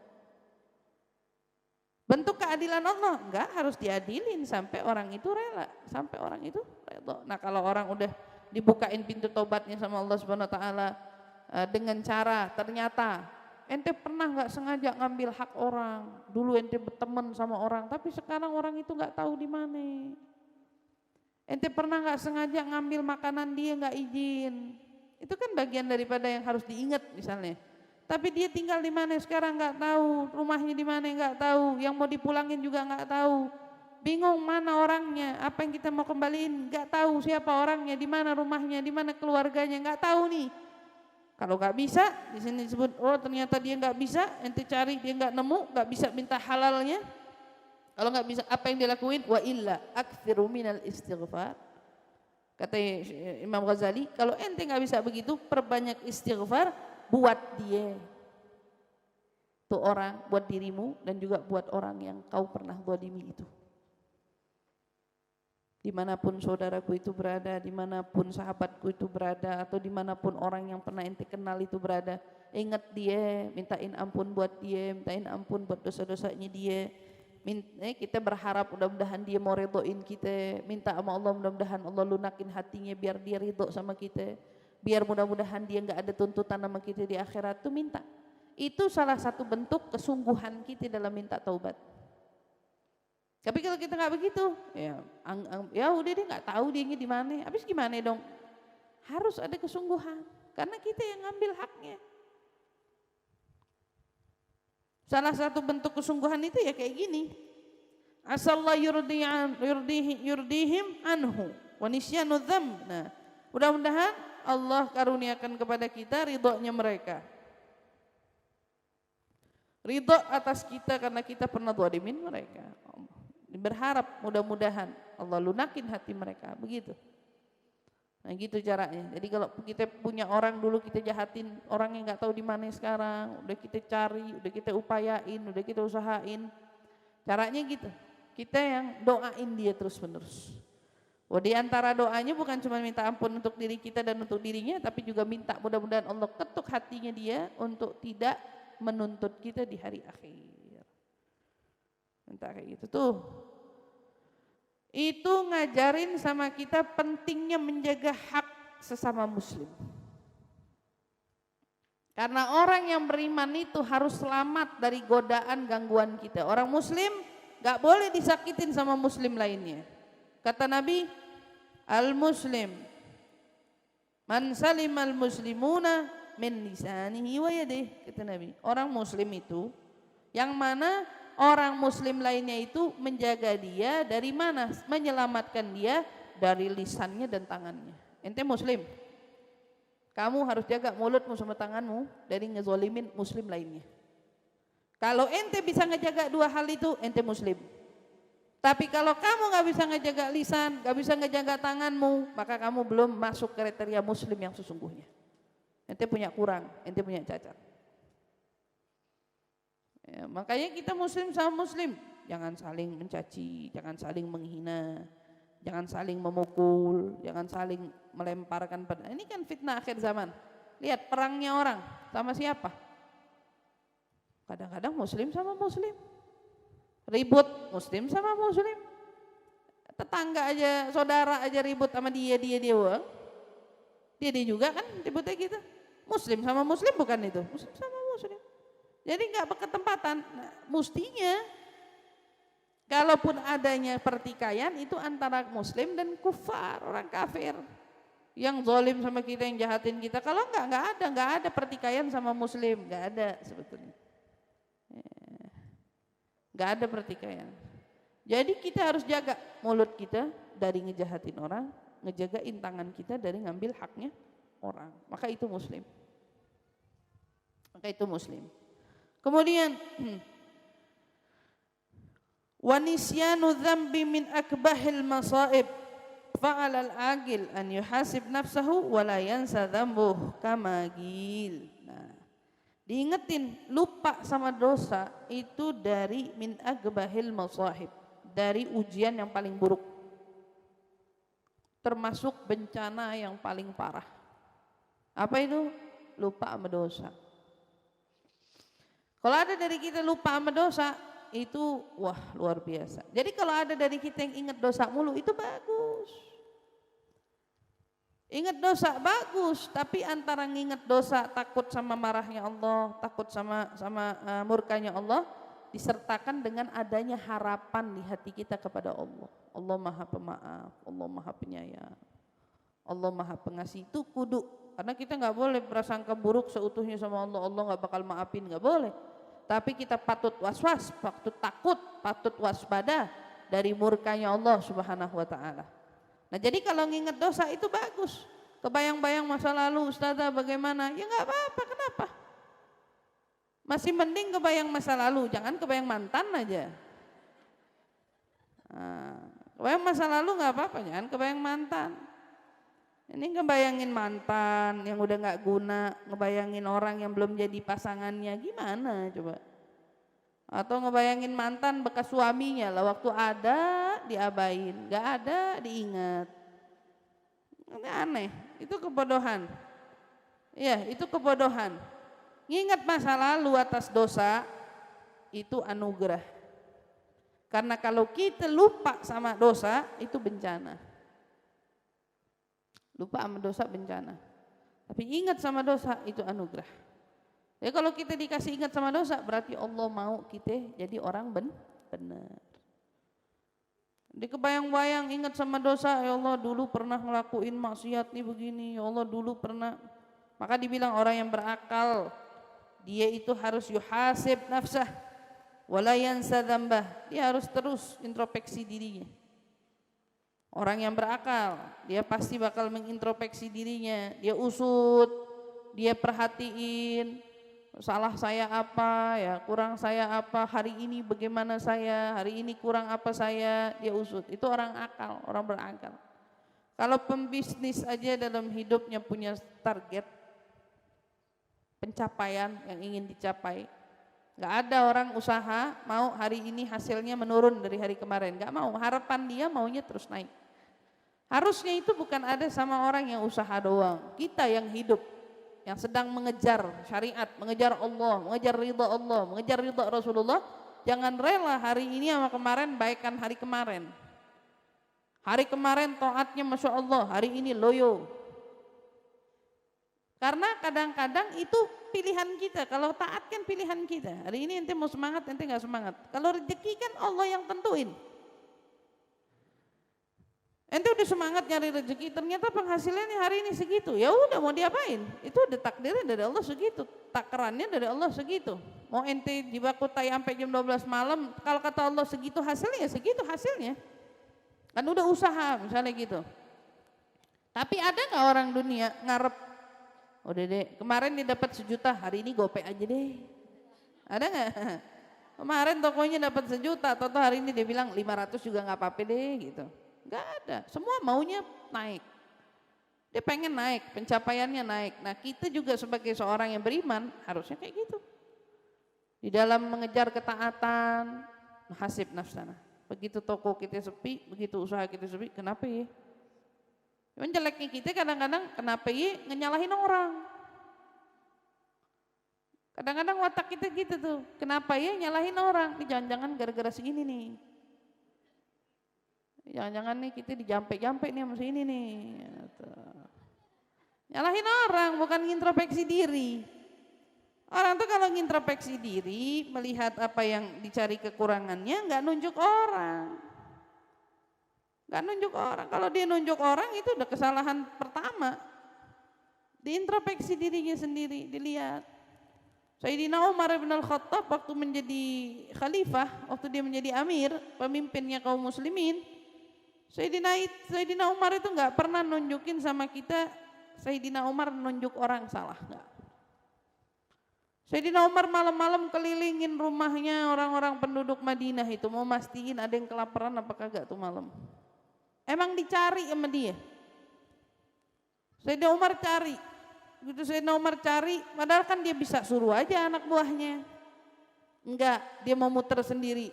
Bentuk keadilan Allah, enggak harus diadilin sampai orang itu rela, sampai orang itu rela. Nah kalau orang udah dibukain pintu tobatnya sama Allah Subhanahu Wa Taala dengan cara ternyata ente pernah nggak sengaja ngambil hak orang, dulu ente berteman sama orang, tapi sekarang orang itu nggak tahu di mana. Ente pernah nggak sengaja ngambil makanan dia nggak izin, itu kan bagian daripada yang harus diingat misalnya. Tapi dia tinggal di mana sekarang nggak tahu, rumahnya di mana nggak tahu, yang mau dipulangin juga nggak tahu, bingung mana orangnya, apa yang kita mau kembaliin nggak tahu, siapa orangnya, di mana rumahnya, di mana keluarganya nggak tahu nih. Kalau nggak bisa, di sini disebut, ternyata dia nggak bisa, ente cari dia nggak nemu, nggak bisa minta halalnya. Kalau nggak bisa, apa yang dilakuin? Wa illa aktsiru minal istighfar. Kata Imam Ghazali, kalau ente nggak bisa begitu, perbanyak istighfar buat dia, tuh orang, buat dirimu dan juga buat orang yang kau pernah zalimi itu. Dimanapun saudaraku itu berada, dimanapun sahabatku itu berada, atau dimanapun orang yang pernah ente kenal itu berada, ingat dia, mintain ampun buat dia, mintain ampun buat dosa-dosanya dia. Kita berharap mudah-mudahan dia mau ridhoin kita, minta sama Allah mudah-mudahan Allah lunakin hatinya biar dia ridho sama kita, biar mudah-mudahan dia nggak ada tuntutan sama kita di akhirat, tuh minta. Itu salah satu bentuk kesungguhan kita dalam minta taubat. Tapi kalau kita nggak begitu, ya udah dia nggak tahu dianya di mana, habis gimana dong? Harus ada kesungguhan, karena kita yang ngambil haknya. Salah satu bentuk kesungguhan itu ya kayak gini. Asallahu yurdihim anhu wa nisyanu dzam. Nah, mudah-mudahan Allah karuniakan kepada kita ridhonya mereka. Ridho atas kita karena kita pernah zalimin mereka. Berharap mudah-mudahan Allah lunakin hati mereka, begitu. Nah gitu caranya. Jadi kalau kita punya orang dulu kita jahatin, orang yang nggak tahu di mana sekarang, udah kita cari, udah kita upayain, udah kita usahain, caranya gitu. Kita yang doain dia terus-menerus. Di antara doanya bukan cuma minta ampun untuk diri kita dan untuk dirinya, tapi juga minta mudah-mudahan Allah ketuk hatinya dia untuk tidak menuntut kita di hari akhir. Minta kayak gitu tuh. Itu ngajarin sama kita pentingnya menjaga hak sesama muslim. Karena orang yang beriman itu harus selamat dari godaan gangguan kita. Orang muslim gak boleh disakitin sama muslim lainnya. Kata Nabi, al-muslim man salimal muslimuna min lisanihi wa yadihi, kata Nabi. Orang muslim itu yang mana orang muslim lainnya itu menjaga dia dari mana? Menyelamatkan dia dari lisannya dan tangannya. Ente muslim, kamu harus jaga mulutmu sama tanganmu dari ngezolimin muslim lainnya. Kalau ente bisa ngejaga dua hal itu, ente muslim. Tapi kalau kamu gak bisa ngejaga lisan, gak bisa ngejaga tanganmu, maka kamu belum masuk kriteria muslim yang sesungguhnya. Ente punya kurang, ente punya cacat. Ya, makanya kita muslim sama muslim, jangan saling mencaci, jangan saling menghina, jangan saling memukul, jangan saling melemparkan pada. Ini kan fitnah akhir zaman. Lihat perangnya orang sama siapa? Kadang-kadang muslim sama muslim. Ribut muslim sama muslim, tetangga aja, saudara aja ribut sama dia dia juga kan ributnya gitu. Muslim sama muslim bukan itu, muslim sama muslim. Jadi nggak berketempatan. Nah, mestinya kalaupun adanya pertikaian itu antara muslim dan kufar, orang kafir yang zalim sama kita, yang jahatin kita. Kalau nggak ada pertikaian sama muslim, nggak ada sebetulnya. Gak ada pertikaian. Jadi kita harus jaga mulut kita dari ngejahatin orang, ngejagain tangan kita dari ngambil haknya orang. Maka itu muslim. Kemudian wa nisyanu dzambi min akbahil masaib fa'alal agil an yuhasib nafsahu wa la yansa dzambuh kama gil. Nah, diingetin lupa sama dosa itu dari min agbahil masahib, dari ujian yang paling buruk, termasuk bencana yang paling parah. Apa itu? Lupa sama dosa. Kalau ada dari kita lupa sama dosa itu wah luar biasa. Jadi kalau ada dari kita yang ingat dosa mulu itu bagus. Ingat dosa bagus, tapi antara nginget dosa takut sama marahnya Allah, takut sama murkanya Allah, disertakan dengan adanya harapan di hati kita kepada Allah. Allah Maha Pemaaf, Allah Maha Penyayang, Allah Maha Pengasih. Itu kudu, karena kita nggak boleh berasangka buruk seutuhnya sama Allah. Allah nggak bakal maafin, nggak boleh. Tapi kita patut was-was, patut takut, patut waspada dari murkanya Allah Subhanahu Wa Taala. Nah jadi kalau nginget dosa itu bagus. Kebayang-bayang masa lalu, Ustazah bagaimana? Ya nggak apa-apa, kenapa? Masih mending kebayang masa lalu, jangan kebayang mantan aja. Nah, kebayang masa lalu nggak apa-apa, jangan kebayang mantan. Ini ngebayangin mantan yang udah nggak guna, ngebayangin orang yang belum jadi pasangannya, gimana coba? Atau ngebayangin mantan bekas suaminya lah, waktu ada diabain, nggak ada diingat. Ini aneh, itu kebodohan. Ya, itu kebodohan. Ngingat masa lalu atas dosa itu anugerah. Karena kalau kita lupa sama dosa itu bencana. Lupa sama dosa bencana. Tapi ingat sama dosa itu anugerah. Ya kalau kita dikasih ingat sama dosa berarti Allah mau kita jadi orang benar. Dikebayang-bayang ingat sama dosa, ya Allah dulu pernah ngelakuin maksiat nih begini, ya Allah dulu pernah. Maka dibilang orang yang berakal, dia itu harus yuhasib nafsah wala yansa dzambah. Dia harus terus introspeksi dirinya. Orang yang berakal, dia pasti bakal mengintrospeksi dirinya, dia usut, dia perhatiin salah saya apa, ya kurang saya apa, hari ini bagaimana saya, hari ini kurang apa saya, dia usut. Itu orang akal, orang berakal. Kalau pembisnis aja dalam hidupnya punya target pencapaian yang ingin dicapai, nggak ada orang usaha mau hari ini hasilnya menurun dari hari kemarin, nggak mau. Harapan dia maunya terus naik. Harusnya itu bukan ada sama orang yang usaha doang, kita yang hidup, yang sedang mengejar syariat, mengejar Allah, mengejar ridha Allah, mengejar ridha Rasulullah. Jangan rela hari ini sama kemarin baikkan hari kemarin. Hari kemarin taatnya Masya Allah, hari ini loyo. Karena kadang-kadang itu pilihan kita. Kalau taat kan pilihan kita. Hari ini ente mau semangat, ente gak semangat. Kalau rezeki kan Allah yang tentuin. Ente udah semangat nyari rezeki, ternyata penghasilannya hari ini segitu. Ya udah mau diapain? Itu udah takdirnya dari Allah segitu, takarannya dari Allah segitu. Mau ente jibaku tay sampai jam 12 malam, kalau kata Allah segitu hasilnya, ya segitu hasilnya. Kan udah usaha misalnya gitu. Tapi ada nggak orang dunia ngarep, udah deh kemarin dia dapat 1 juta, hari ini gope aja deh. Ada nggak? Kemarin tokonya dapat 1 juta, atau hari ini dia bilang 500 juga nggak apa-apa deh gitu. Nggak ada, semua maunya naik. Dia pengen naik, pencapaiannya naik. Nah kita juga sebagai seorang yang beriman harusnya kayak gitu. Di dalam mengejar ketaatan, hasib nafsana. Begitu toko kita sepi, begitu usaha kita sepi, kenapa ya? Cuman jeleknya kita kadang-kadang kenapa ya nyalahin orang. Kadang-kadang watak kita gitu tuh, kenapa ya nyalahin orang? Ini jangan-jangan gara-gara segini nih. Jangan-jangan nih kita dijampe-jampe nih sama si ini nih. Nyalahin orang, bukan introspeksi diri. Orang tuh kalau introspeksi diri, melihat apa yang dicari kekurangannya, nggak nunjuk orang. Nggak nunjuk orang. Kalau dia nunjuk orang itu udah kesalahan pertama. Diintrospeksi dirinya sendiri, dilihat. Sayyidina Umar bin Al-Khattab waktu menjadi khalifah, waktu dia menjadi amir, pemimpinnya kaum muslimin, Sayyidina Umar itu nggak pernah nunjukin sama kita, Sayyidina Umar nunjuk orang salah, nggak. Sayyidina Umar malam-malam kelilingin rumahnya orang-orang penduduk Madinah itu, mau mastiin ada yang kelaparan apa kagak tuh malam. Emang dicari sama dia. Sayyidina Umar cari, begitu Sayyidina Umar cari, padahal kan dia bisa suruh aja anak buahnya. Enggak, dia mau muter sendiri.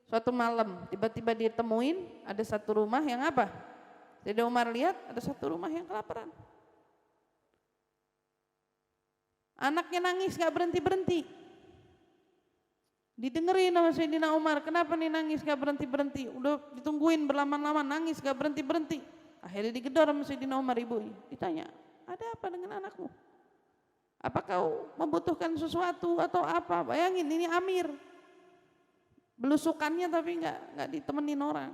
Suatu malam tiba-tiba dia temuin ada satu rumah yang apa? Sayyidina Umar lihat ada satu rumah yang kelaparan. Anaknya nangis gak berhenti-berhenti. Didengerin sama Sayyidina Umar, kenapa nih nangis gak berhenti-berhenti? Udah ditungguin berlama-lama nangis gak berhenti-berhenti. Akhirnya digedor sama Sayyidina Umar ibunya. Ditanya, ada apa dengan anakmu? Apa kau membutuhkan sesuatu atau apa? Bayangin ini amir. Belusukannya tapi nggak ditemenin orang.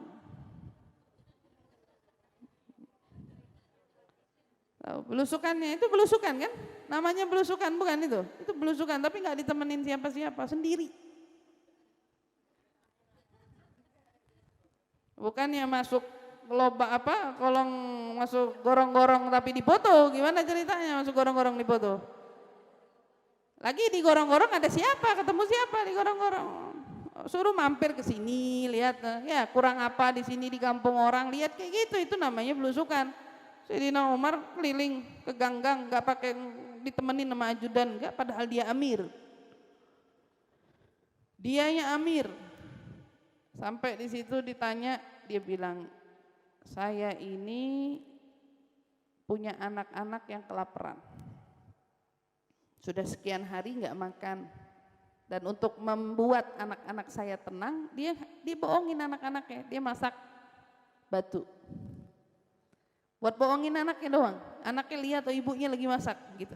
Belusukannya itu belusukan kan? Namanya belusukan bukan itu? Itu belusukan tapi nggak ditemenin siapa-siapa, sendiri. Bukannya masuk lobak apa? Kolong masuk gorong-gorong tapi dipoto. Gimana ceritanya masuk gorong-gorong dipoto? Lagi di gorong-gorong ada siapa? Ketemu siapa di gorong-gorong? Suruh mampir ke sini, lihat ya kurang apa di sini di kampung orang, lihat kayak gitu, itu namanya belusukan. Sayyidina Umar keliling ke ganggang, nggak pakai ditemenin sama ajudan, nggak, padahal dia amir. Dianya amir. Sampai di situ ditanya, dia bilang, saya ini punya anak-anak yang kelaparan. Sudah sekian hari nggak makan. Dan untuk membuat anak-anak saya tenang, dia bohongin anak-anaknya, dia masak batu. Buat bohongin anaknya doang. Anaknya lihat oh ibunya lagi masak gitu.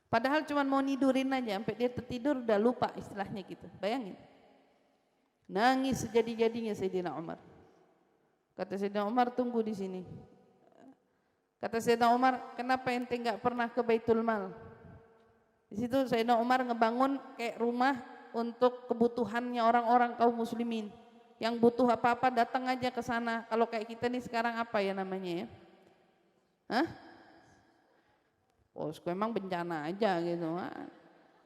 Padahal cuma mau nidurin aja, sampai dia tertidur udah lupa istilahnya gitu. Bayangin. Nangis sejadi-jadinya Sayyidina Umar. Kata Sayyidina Umar, tunggu di sini. Kata Sayyidina Umar, kenapa ente nggak pernah ke Baitul Mal? Di situ Sayyidina Umar ngebangun kayak rumah untuk kebutuhannya orang-orang kaum muslimin. Yang butuh apa-apa datang aja ke sana. Kalau kayak kita nih sekarang apa ya namanya ya? Hah? Oh, memang bencana aja gitu.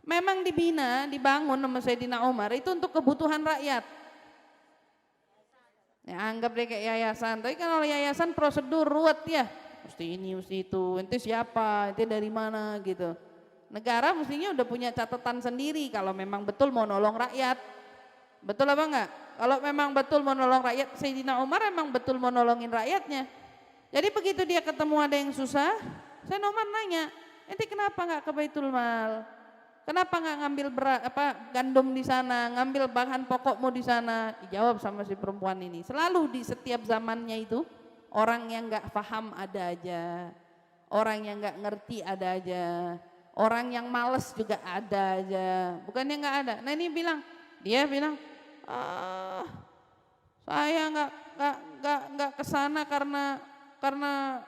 Memang dibina, dibangun sama Sayyidina Umar itu untuk kebutuhan rakyat. Ya anggap deh kayak yayasan. Tapi kan kalau yayasan prosedur ruwet ya. Mesti ini, mesti itu. Ente siapa? Ente dari mana gitu. Negara mestinya udah punya catatan sendiri kalau memang betul mau nolong rakyat. Betul apa enggak? Kalau memang betul mau nolong rakyat, Sayyidina Umar memang betul mau nolongin rakyatnya. Jadi begitu dia ketemu ada yang susah, Sayyidina Umar nanya, ente kenapa enggak ke Baitul Mal? Kenapa enggak ngambil gandum di sana, ngambil bahan pokokmu di sana? Dijawab sama si perempuan ini. Selalu di setiap zamannya itu, orang yang enggak paham ada aja. Orang yang enggak ngerti ada aja. Orang yang males juga ada aja, bukannya nggak ada. Nah ini dia bilang, saya nggak kesana karena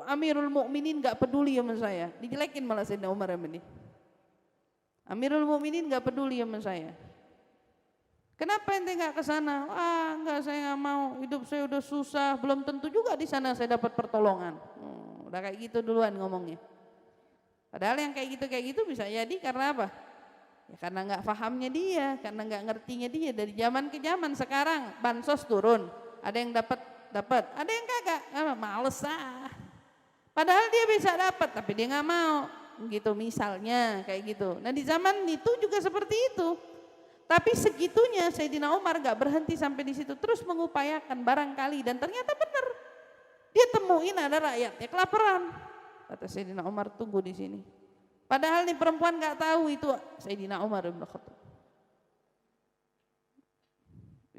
Amirul Mukminin nggak peduli sama saya. Dijelekin malah Sayyidina Umar ini. Amirul Mukminin nggak peduli sama saya. Kenapa ente nggak kesana? Nggak, saya nggak mau. Hidup saya udah susah. Belum tentu juga di sana saya dapat pertolongan. Udah kayak gitu duluan ngomongnya. Padahal yang kayak gitu bisa jadi karena apa? Ya karena nggak fahamnya dia, karena nggak ngertinya dia. Dari zaman ke zaman sekarang bansos turun. Ada yang dapat, ada yang kagak. Males ah. Padahal dia bisa dapat, tapi dia nggak mau, gitu misalnya kayak gitu. Nah di zaman itu juga seperti itu. Tapi segitunya Sayyidina Umar nggak berhenti sampai di situ, terus mengupayakan barangkali dan ternyata benar. Dia temuin ada rakyatnya kelaparan. Kata Sayyidina Umar, tunggu di sini. Padahal nih perempuan nggak tahu itu Sayyidina Umar bin Khattab.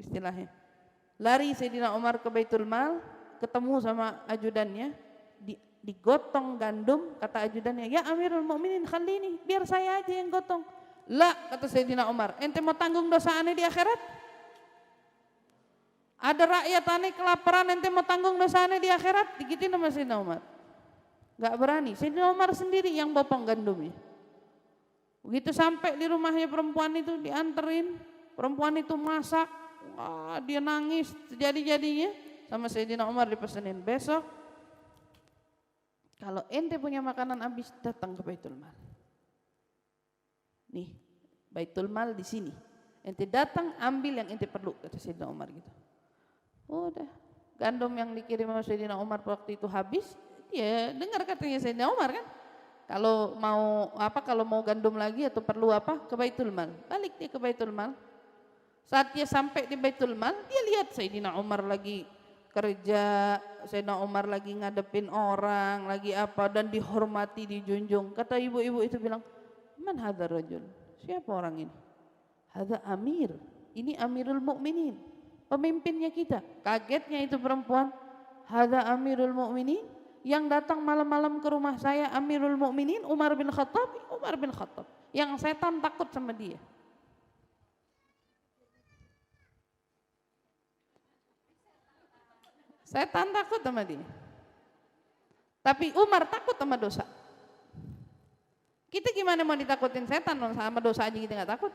Istilahnya, lari Sayyidina Umar ke Baitul Mal, ketemu sama ajudannya. Digotong gandum, kata ajudannya, ya Amirul Mukminin khalini, biar saya aja yang gotong. Lah, kata Sayyidina Umar, ente mau tanggung dosa aneh di akhirat? Ada rakyat aneh kelaparan, ente mau tanggung dosa aneh di akhirat? Digituin sama Sayyidina Umar. Gak berani, Sayyidina Umar sendiri yang bopong gandumnya. Begitu sampai di rumahnya perempuan itu, dianterin, perempuan itu masak, dia nangis, jadi-jadinya sama Sayyidina Umar dipesenin, besok kalau ente punya makanan habis, datang ke Baitul Mal. Nih, Baitul Mal di sini. Ente datang, ambil yang ente perlu, kata Sayyidina Umar gitu. Udah, gandum yang dikirim sama Sayyidina Umar waktu itu habis, ya dengar katanya Sayyidina Umar kan. Kalau mau gandum lagi atau perlu apa, ke Baitul Mal. Balik dia ke Baitul Mal. Saat dia sampai di Baitul Mal, dia lihat Sayyidina Umar lagi kerja, Sayyidina Umar lagi ngadepin orang, lagi apa, dan dihormati, dijunjung. Kata ibu-ibu itu bilang, man hadza rajul? Siapa orang ini? Hadza Amir. Ini Amirul Mukminin, pemimpinnya kita. Kagetnya itu perempuan, hadza Amirul Mukminin, yang datang malam-malam ke rumah saya Amirul Mukminin Umar bin Khattab. Yang setan takut sama dia. Setan takut sama dia. Tapi Umar takut sama dosa. Kita gimana mau ditakutin setan, sama dosa aja kita nggak takut.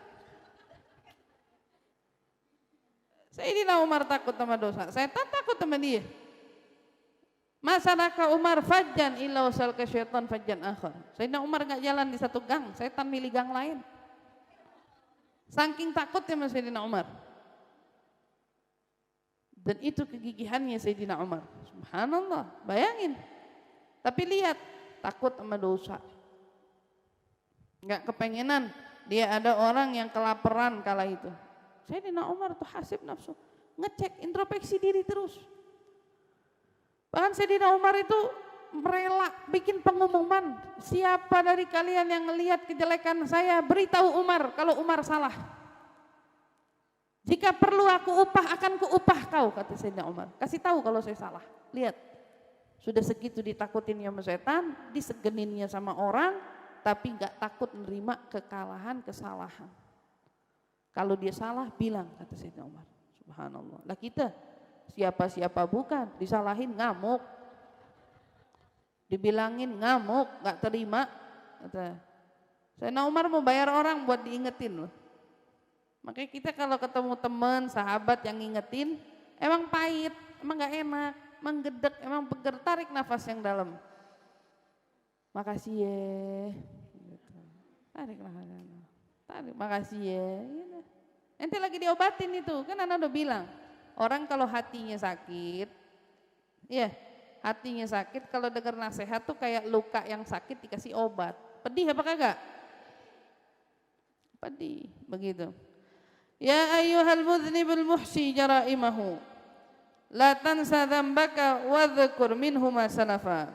Sayyidina Umar takut sama dosa, setan takut sama dia. Masalaka Umar fajjan illa wasal ke syaitan fajjan akhar. Sayyidina Umar nggak jalan di satu gang, setan milih gang lain. Saking takutnya sama Sayyidina Umar. Dan itu kegigihannya Sayyidina Umar. Subhanallah, bayangin. Tapi lihat, takut sama dosa. Enggak kepengenan dia ada orang yang kelaparan kala itu. Sayyidina Umar tuh hasib nafsu, ngecek introspeksi diri terus. Bahkan Sayyidina Umar itu rela bikin pengumuman, siapa dari kalian yang ngelihat kejelekan saya, beritahu Umar kalau Umar salah. Jika perlu aku upah, akan kuupah kau, kata Sayyidina Umar. Kasih tahu kalau saya salah. Lihat, sudah segitu ditakutinnya sama setan, disegeninnya sama orang, tapi gak takut menerima kekalahan, kesalahan. Kalau dia salah, bilang, kata Sayyidina Umar. Subhanallah. Lah kita, siapa-siapa bukan, disalahin ngamuk. Dibilangin ngamuk, gak terima. Kata Sayyidina Umar mau bayar orang buat diingetin loh. Makanya kita kalau ketemu teman, sahabat yang ngingetin, emang pahit, emang gak enak, emang gedek, emang peger, tarik nafas yang dalam. Makasih ya, tarik nafas, makasih ya. Ente lagi diobatin itu, kan anak udah bilang, orang kalau hatinya sakit, ya hatinya sakit, kalau dengar nasihat tuh kayak luka yang sakit dikasih obat. Pedih apa kagak? Pedih, begitu. Ya ayyuhal mudhnibul muhsi jaraimahu la tansa dzambaka wa dzkur minhu ma salafa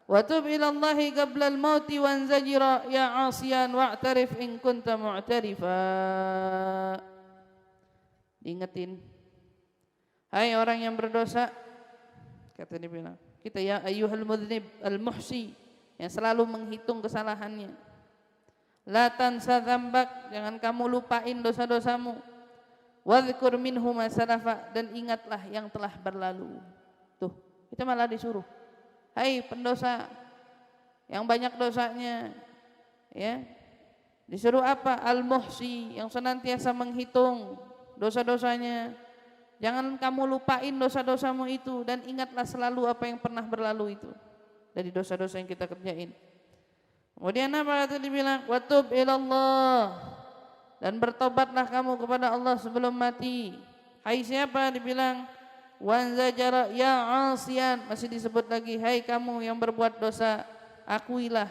wa tub ila Allahi qabla al-maut wanzajira ya 'asiyan wa'tarif in kunta mu'tarifa. Diingetin, hai orang yang berdosa, kata dia bilang, kita ya ayyuhal mudhnib al-muhsi, yang selalu menghitung kesalahannya. La tansa dzambak, jangan kamu lupain dosa-dosamu. Wadhkur minhu ma salafa, dan ingatlah yang telah berlalu. Tuh, kita malah disuruh, hai pendosa yang banyak dosanya, ya. Disuruh apa? Al-muhsi, yang senantiasa menghitung dosa-dosanya. Jangan kamu lupain dosa-dosamu itu, dan ingatlah selalu apa yang pernah berlalu itu dari dosa-dosa yang kita kerjain. Kemudian apa kata dibilang? Watub ilallah, dan bertobatlah kamu kepada Allah sebelum mati. Hai siapa? Dibilang wanzajara ya asian, masih disebut lagi, hai kamu yang berbuat dosa, akuilah,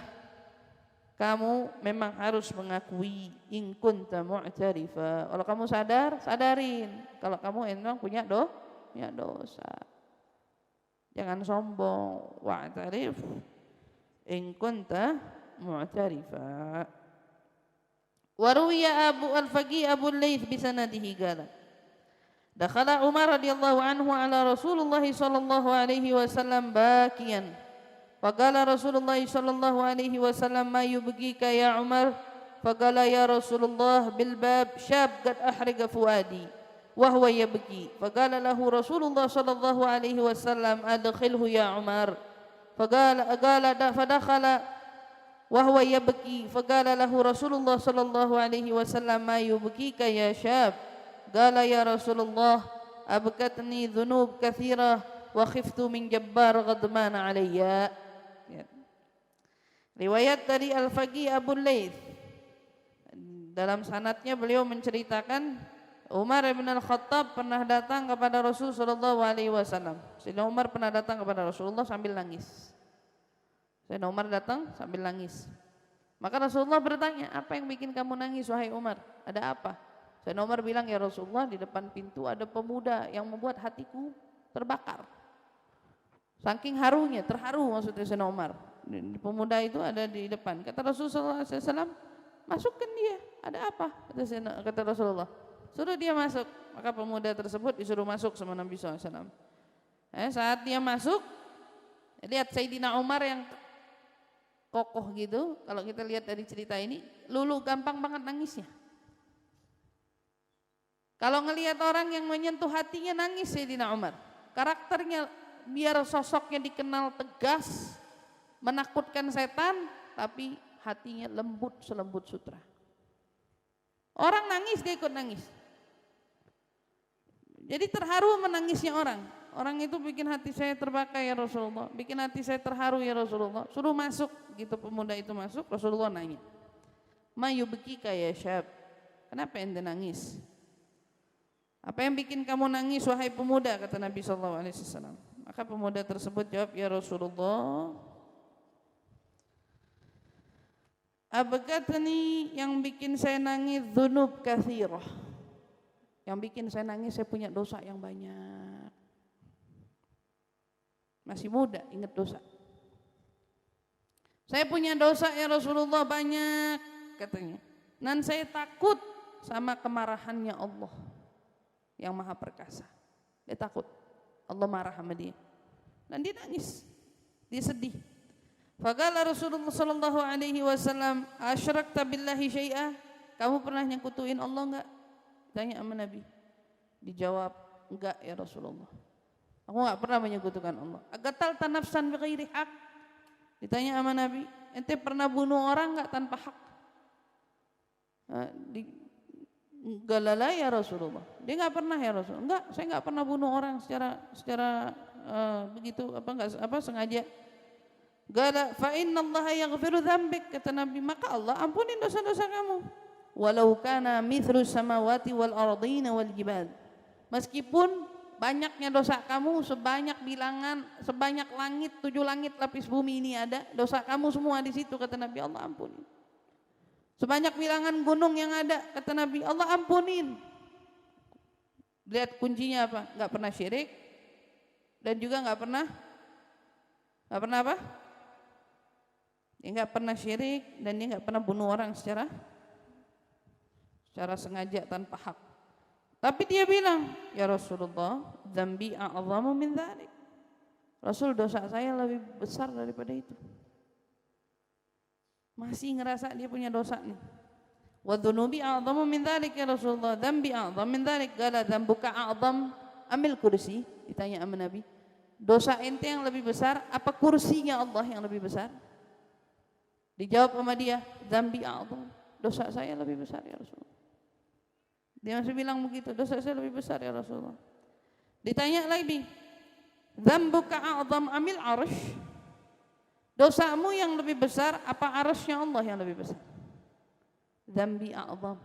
kamu memang harus mengakui. In kunta mu'tarifa, kalau kamu sadar, sadarin kalau kamu memang punya dosa. Jangan sombong. Wa'tarif in kunta mu'tarifa. Waruwiya Abu Al-Faqih Abu Al-Layth bisanadihi qala dakhala Umar radhiyallahu anhu ala Rasulullah sallallahu alaihi wasallam bakiyan. Faqala Rasulullah sallallahu alaihi wasallam ma yubghika ya Umar? Faqala ya Rasulullah bil bab syab qad ahriqa fuadi wa huwa yabki. Faqala lahu Rasulullah sallallahu alaihi wasallam adkhilhu ya Umar. Faqala fadakhala wa huwa yabki. Faqala lahu Rasulullah sallallahu alaihi wasallam ma yubghika ya syab? Qala ya Rasulullah abkatni dhunub katsirah wa khiftu min jabbar ghadman alayya. Riwayat dari Al-Faqih Abu Layth, dalam sanadnya beliau menceritakan Umar bin Al-Khattab pernah datang kepada Rasul sallallahu alaihi wasallam. Sayyidina Umar pernah datang kepada Rasulullah sambil nangis. Sayyidina Umar datang sambil nangis. Maka Rasulullah bertanya, apa yang bikin kamu nangis wahai Umar? Ada apa? Sayyidina Umar bilang, ya Rasulullah, di depan pintu ada pemuda yang membuat hatiku terbakar. Saking harunya, terharu maksudnya Sayyidina Umar. Pemuda itu ada di depan. Kata Rasulullah SAW, masukkan dia. Ada apa? Kata Rasulullah, suruh dia masuk. Maka pemuda tersebut disuruh masuk sama Nabi SAW. Saat dia masuk, lihat Sayyidina Umar yang kokoh gitu. Kalau kita lihat dari cerita ini, lulu gampang banget nangisnya. Kalau ngelihat orang yang menyentuh hatinya, nangis Sayyidina Umar. Karakternya biar sosoknya dikenal tegas, menakutkan setan, tapi hatinya lembut selembut sutra. Orang nangis, dia ikut nangis. Jadi terharu menangisnya orang. Orang itu bikin hati saya terbakar ya Rasulullah, bikin hati saya terharu ya Rasulullah. Suruh masuk, gitu pemuda itu masuk. Rasulullah nanya, ma yubkika ya syab? Kenapa ente nangis? Apa yang bikin kamu nangis wahai pemuda? Kata Nabi SAW. Maka pemuda tersebut jawab, ya Rasulullah, abgatni, yang bikin saya nangis dzunub katsirah. Yang bikin saya nangis, saya punya dosa yang banyak. Masih muda, ingat dosa. Saya punya dosa ya Rasulullah banyak, katanya. Dan saya takut sama kemarahannya Allah yang Maha Perkasa. Dia takut Allah marah sama dia. Dan dia nangis, dia sedih. Faqala Rasulullah sallallahu alaihi wasallam, asyrakta billahi syai'a? Kamu pernah nyekutuin Allah enggak? Tanya sama Nabi. Dijawab, enggak ya Rasulullah. Aku enggak pernah menyekutukan Allah. Agatalta nafsan bighairi haq? Ditanya sama Nabi, ente pernah bunuh orang enggak tanpa hak? Galala ya Rasulullah. Dia enggak pernah ya Rasulullah. Enggak, saya enggak pernah bunuh orang secara begitu sengaja. Gala fa innallaha yaghfiru dzambik, kata Nabi, maka Allah ampunin dosa-dosa kamu. Walau kana mithlu samawati wal ardina wal jibal. Meskipun banyaknya dosa kamu sebanyak langit, 7 langit lapis bumi ini ada, dosa kamu semua di situ, kata Nabi, Allah ampunin. Sebanyak bilangan gunung yang ada, kata Nabi, Allah ampunin. Lihat kuncinya apa? Enggak pernah syirik dan juga enggak pernah apa? Dia enggak pernah syirik dan dia enggak pernah bunuh orang secara sengaja tanpa hak. Tapi dia bilang, ya Rasulullah, dzambi a'zamu min dzalik. Rasul, dosa saya lebih besar daripada itu. Masih ngerasa dia punya dosa nih. Wa dhunubi a'zamu min dzalik ya Rasulullah, dzambi a'zam min dzalik. Qala dzambuka a'zam amil kursi. Ditanya sama Nabi, dosa ente yang lebih besar apa kursinya Allah yang lebih besar? Dijawab sama dia, dzambi a'zam, dosa saya lebih besar ya Rasulullah. Dia masih bilang begitu, dosa saya lebih besar ya Rasulullah. Ditanya lagi, dzambuka a'zam amil arsh, dosamu yang lebih besar apa arasy-nya Allah yang lebih besar? Dzambi a'zam.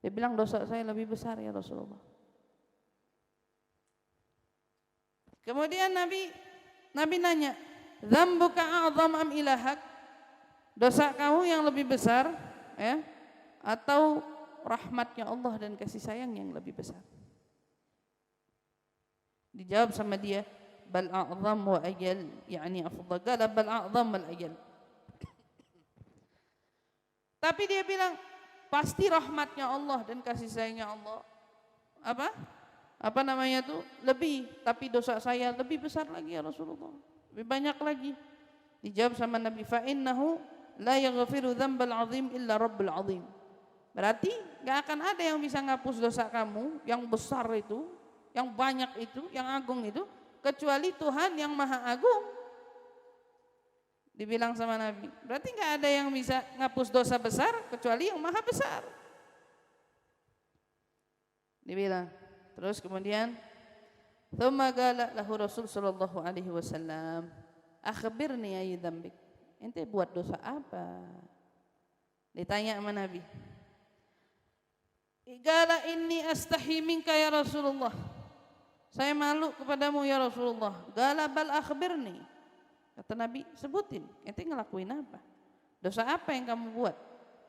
Dia bilang dosa saya lebih besar ya Rasulullah. Kemudian Nabi nanya, dzambuka a'zam am ilahak, dosa kamu yang lebih besar ya atau rahmatnya Allah dan kasih sayang yang lebih besar? Dijawab sama dia, bal a'zam wa ajal, yani afdal. Qala bal a'zam wal ajal. Tapi dia bilang pasti rahmatnya Allah dan kasih sayangnya Allah apa namanya tuh lebih, tapi dosa saya lebih besar lagi ya Rasulullah, lebih banyak lagi. Dijawab sama Nabi, fa innahu la yaghfiru dzambal azim illa rabbul azim. Berarti gak akan ada yang bisa ngapus dosa kamu yang besar itu, yang banyak itu, yang agung itu, kecuali Tuhan yang maha agung. Dibilang sama Nabi, berarti gak ada yang bisa ngapus dosa besar kecuali yang maha besar. Dibilang. Terus kemudian thumma qala lahu Rasul sallallahu alaihi wasallam, akhbirni ayy dzambik, ente buat dosa apa? Ditanya sama Nabi. Qala inni astahi minka ya Rasulullah, saya malu kepadamu ya Rasulullah. Qala bal akhbirni, kata Nabi, sebutin ente ngelakuin apa, dosa apa yang kamu buat?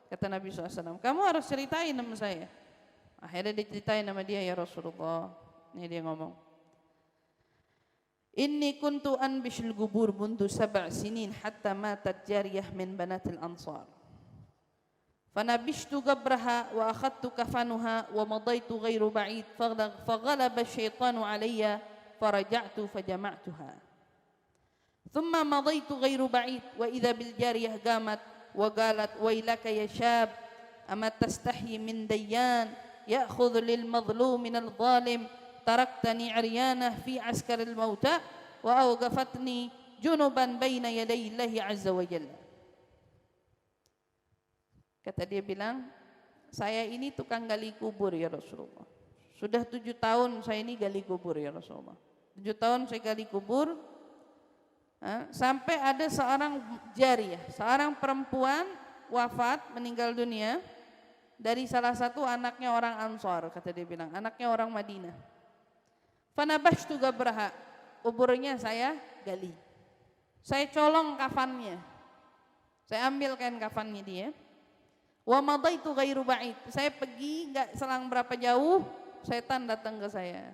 Kata Nabi SAW, kamu harus ceritain sama saya. Akhirnya diceritain nama dia, ya Rasulullah. Ini dia ngomong, inni kuntu anbishul gubur mundu 7 sinin hatta matat jariyah min banatil ansar. Fanabishtu gabraha wa akhadtu kafanuha wa madaitu ghairu ba'id faghalaba syaitanu alayya faraja'tu fajama'tuha. Thumma madaitu ghairu ba'id wa idha bil jariyah gamat wa galat wailaka ya syab ama tastahyi min dayyan ya'khudhu lil mazlum minal zalim taraktani 'aryanah fi askaril mauta wa awqafatni junuban baina yaday Allahi 'azza wa jalla. Kata dia bilang, saya ini tukang gali kubur ya Rasulullah. Sudah 7 tahun saya ini gali kubur ya Rasulullah. 7 tahun saya gali kubur, sampai ada seorang jariyah, seorang perempuan wafat, meninggal dunia, dari salah satu anaknya orang Ansar, kata dia bilang, anaknya orang Madinah. Fanabashtu gabraha, kuburnya saya gali, saya colong kafannya, saya ambil kain kafannya dia. Wa madaitu ghairu ba'id, saya pergi enggak selang berapa jauh, setan datang ke saya.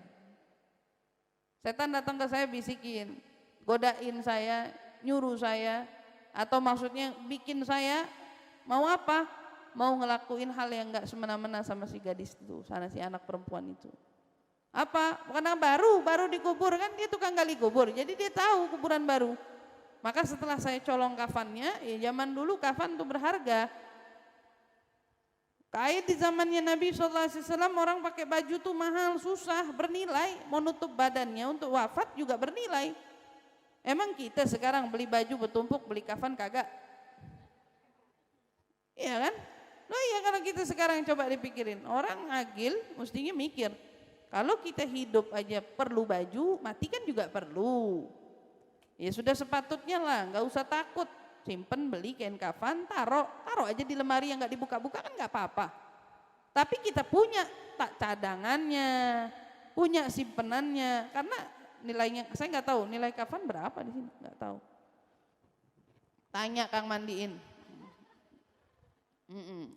Setan datang ke saya bisikin, godain saya, nyuruh saya, atau maksudnya bikin saya mau apa? Mau ngelakuin hal yang enggak semena-mena sama si gadis itu, sana si anak perempuan itu. Apa? Karena baru dikubur kan, dia tukang gali kubur, jadi dia tahu kuburan baru. Maka setelah saya colong kafannya, ya zaman dulu kafan itu berharga. Kayak di zamannya Nabi SAW orang pakai baju tuh mahal, susah, bernilai, mau nutup badannya untuk wafat juga bernilai. Emang kita sekarang beli baju bertumpuk, beli kafan kagak? Iya kan? Loh iya, kalau kita sekarang coba dipikirin, orang agil mestinya mikir, kalau kita hidup aja perlu baju, mati kan juga perlu. Ya sudah sepatutnya lah, nggak usah takut. Simpen, beli kain kafan, taruh aja di lemari yang nggak dibuka-buka kan nggak apa-apa. Tapi kita punya tak cadangannya, punya simpenannya, karena nilainya saya nggak tahu nilai kafan berapa di sini, nggak tahu. Tanya Kang Mandiin.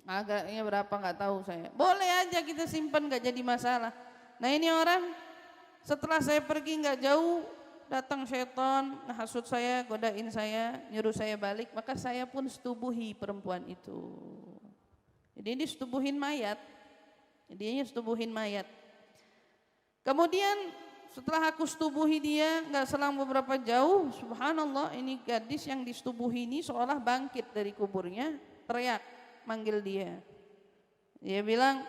Agaknya berapa nggak tahu saya. Boleh aja kita simpen, nggak jadi masalah. Nah ini orang setelah saya pergi nggak jauh, datang setan, menghasut saya, godain saya, nyuruh saya balik, maka saya pun setubuhi perempuan itu. Jadi ini setubuhin mayat. Jadi ini setubuhin mayat. Kemudian setelah aku setubuhi dia, nggak selang beberapa jauh, subhanallah, ini gadis yang disetubuhi ini seolah bangkit dari kuburnya, teriak, manggil dia. Dia bilang,